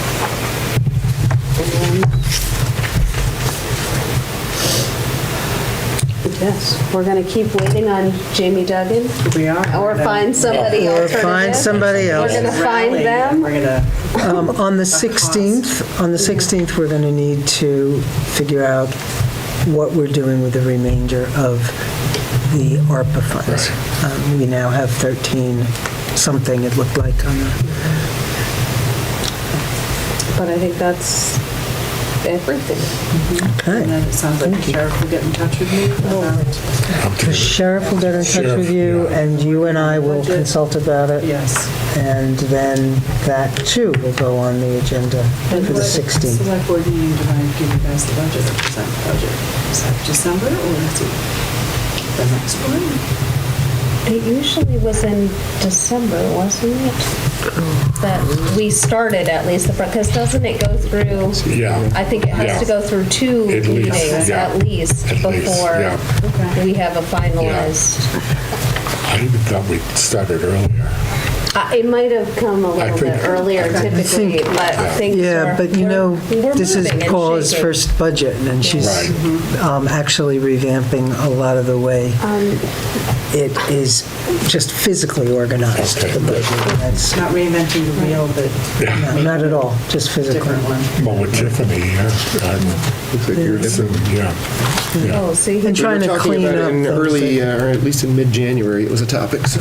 [SPEAKER 2] Yes, we're going to keep waiting on Jamie Duggan.
[SPEAKER 10] We are.
[SPEAKER 2] Or find somebody
[SPEAKER 1] Or
[SPEAKER 2] alternative.
[SPEAKER 1] find somebody else.
[SPEAKER 2] We're going to find them.
[SPEAKER 10] We're going to.
[SPEAKER 1] On the 16th, we're going to need to figure out what we're doing with the remainder of the ARPA funds. We now have 13 something, it looked like, on the...
[SPEAKER 2] But I think that's everything.
[SPEAKER 1] Okay.
[SPEAKER 10] And then it sounds like the sheriff will get in touch with me about.
[SPEAKER 1] The sheriff will get in touch with you, and you and I will consult about it.
[SPEAKER 10] Yes.
[SPEAKER 1] And then that, too, will go on the agenda for the 16th.
[SPEAKER 10] Select board meeting, do I give you guys the budget or present the budget? Is that December or is it the next one?
[SPEAKER 2] It usually was in December, wasn't it? That we started at least, because doesn't it go through?
[SPEAKER 3] Yeah.
[SPEAKER 2] I think it has to go through two
[SPEAKER 3] At least,
[SPEAKER 2] meetings
[SPEAKER 3] yeah.
[SPEAKER 2] at least
[SPEAKER 3] At least,
[SPEAKER 2] before
[SPEAKER 3] yeah.
[SPEAKER 2] we have a finalized.
[SPEAKER 3] I even thought we started earlier.
[SPEAKER 2] It might have come a little
[SPEAKER 3] think-
[SPEAKER 2] bit earlier typically, but things
[SPEAKER 1] Yeah,
[SPEAKER 2] are.
[SPEAKER 1] but
[SPEAKER 2] we're
[SPEAKER 1] this is
[SPEAKER 2] moving and
[SPEAKER 1] Paula's
[SPEAKER 2] shaking.
[SPEAKER 1] first budget, and she's actually revamping a lot of the way it is just physically organized,
[SPEAKER 3] Okay,
[SPEAKER 1] the budget. That's
[SPEAKER 10] Not reinventing the wheel, but
[SPEAKER 1] no, not at all, just physically.
[SPEAKER 10] different one.
[SPEAKER 3] Well, with Tiffany here,
[SPEAKER 9] Looks like you're
[SPEAKER 3] yeah.
[SPEAKER 2] Oh, see,
[SPEAKER 1] And trying to
[SPEAKER 9] talking
[SPEAKER 1] clean
[SPEAKER 9] about
[SPEAKER 1] up
[SPEAKER 9] it in
[SPEAKER 1] things
[SPEAKER 9] early, or at least in mid-January, it was a topic, so.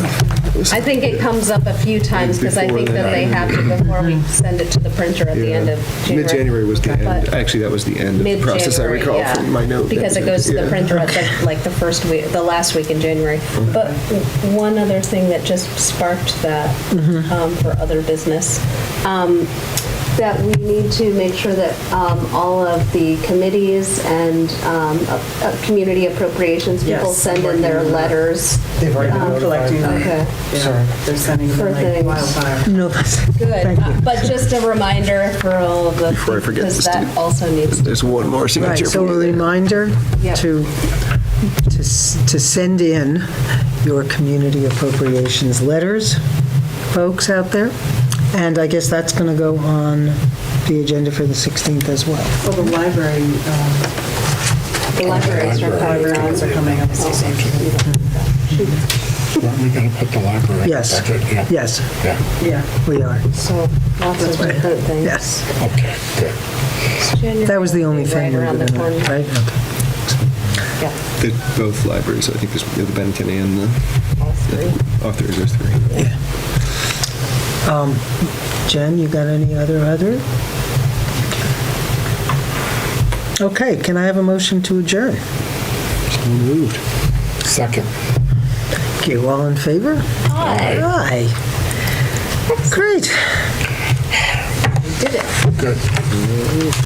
[SPEAKER 2] I think it comes up a few times because I think that they have to before we send it to the printer at the end of January.
[SPEAKER 9] Mid-January was the end.
[SPEAKER 2] But
[SPEAKER 9] Actually, that was the end of the process I
[SPEAKER 2] mid-January,
[SPEAKER 9] recall
[SPEAKER 2] yeah.
[SPEAKER 9] from my note.
[SPEAKER 2] Because it goes to the
[SPEAKER 9] Yeah.
[SPEAKER 2] printer at the first week, the last week in January. But one other thing that just sparked that for other business, that we need to make sure that all of the committees and community appropriations people
[SPEAKER 10] Yes,
[SPEAKER 2] send in their letters.
[SPEAKER 14] They've already been notified.
[SPEAKER 10] Collecting them.
[SPEAKER 2] Okay.
[SPEAKER 10] Yeah, they're sending
[SPEAKER 2] For
[SPEAKER 10] them like
[SPEAKER 2] things.
[SPEAKER 10] wildfire.
[SPEAKER 1] No, that's,
[SPEAKER 2] Good, but just a reminder for all of the,
[SPEAKER 9] Before I forget,
[SPEAKER 2] because
[SPEAKER 9] let's
[SPEAKER 2] that
[SPEAKER 9] do-
[SPEAKER 2] also needs to.
[SPEAKER 9] There's one more
[SPEAKER 1] right,
[SPEAKER 9] signature.
[SPEAKER 1] so a reminder
[SPEAKER 2] Yep.
[SPEAKER 1] to send in your community appropriations letters, folks out there. And I guess that's going to go on the agenda for the 16th as well.
[SPEAKER 10] Well, the library,
[SPEAKER 2] The libraries are coming
[SPEAKER 10] libraries are
[SPEAKER 2] around.
[SPEAKER 10] coming on the 16th.
[SPEAKER 3] Weren't we going to put the library in the
[SPEAKER 1] Yes,
[SPEAKER 3] budget? Yeah.
[SPEAKER 1] yes,
[SPEAKER 3] Yeah,
[SPEAKER 10] Yeah.
[SPEAKER 1] we are.
[SPEAKER 2] So lots of different things.
[SPEAKER 1] Yes.
[SPEAKER 3] okay, good.
[SPEAKER 2] January
[SPEAKER 1] That was the
[SPEAKER 2] will
[SPEAKER 1] only
[SPEAKER 2] be
[SPEAKER 1] thing
[SPEAKER 2] right
[SPEAKER 1] we were
[SPEAKER 2] around the
[SPEAKER 1] gonna,
[SPEAKER 2] corner.
[SPEAKER 1] right? Okay.
[SPEAKER 2] Yeah,
[SPEAKER 9] Both libraries, so I think there's the Bennington and the,
[SPEAKER 2] all three.
[SPEAKER 9] there's three.
[SPEAKER 1] Jen, you got any other? Okay, can I have a motion to adjourn?
[SPEAKER 9] So moved.
[SPEAKER 3] Second.
[SPEAKER 1] Thank you. All in favor?
[SPEAKER 2] Aye.
[SPEAKER 1] Aye. Great.
[SPEAKER 2] Did it.
[SPEAKER 3] Good.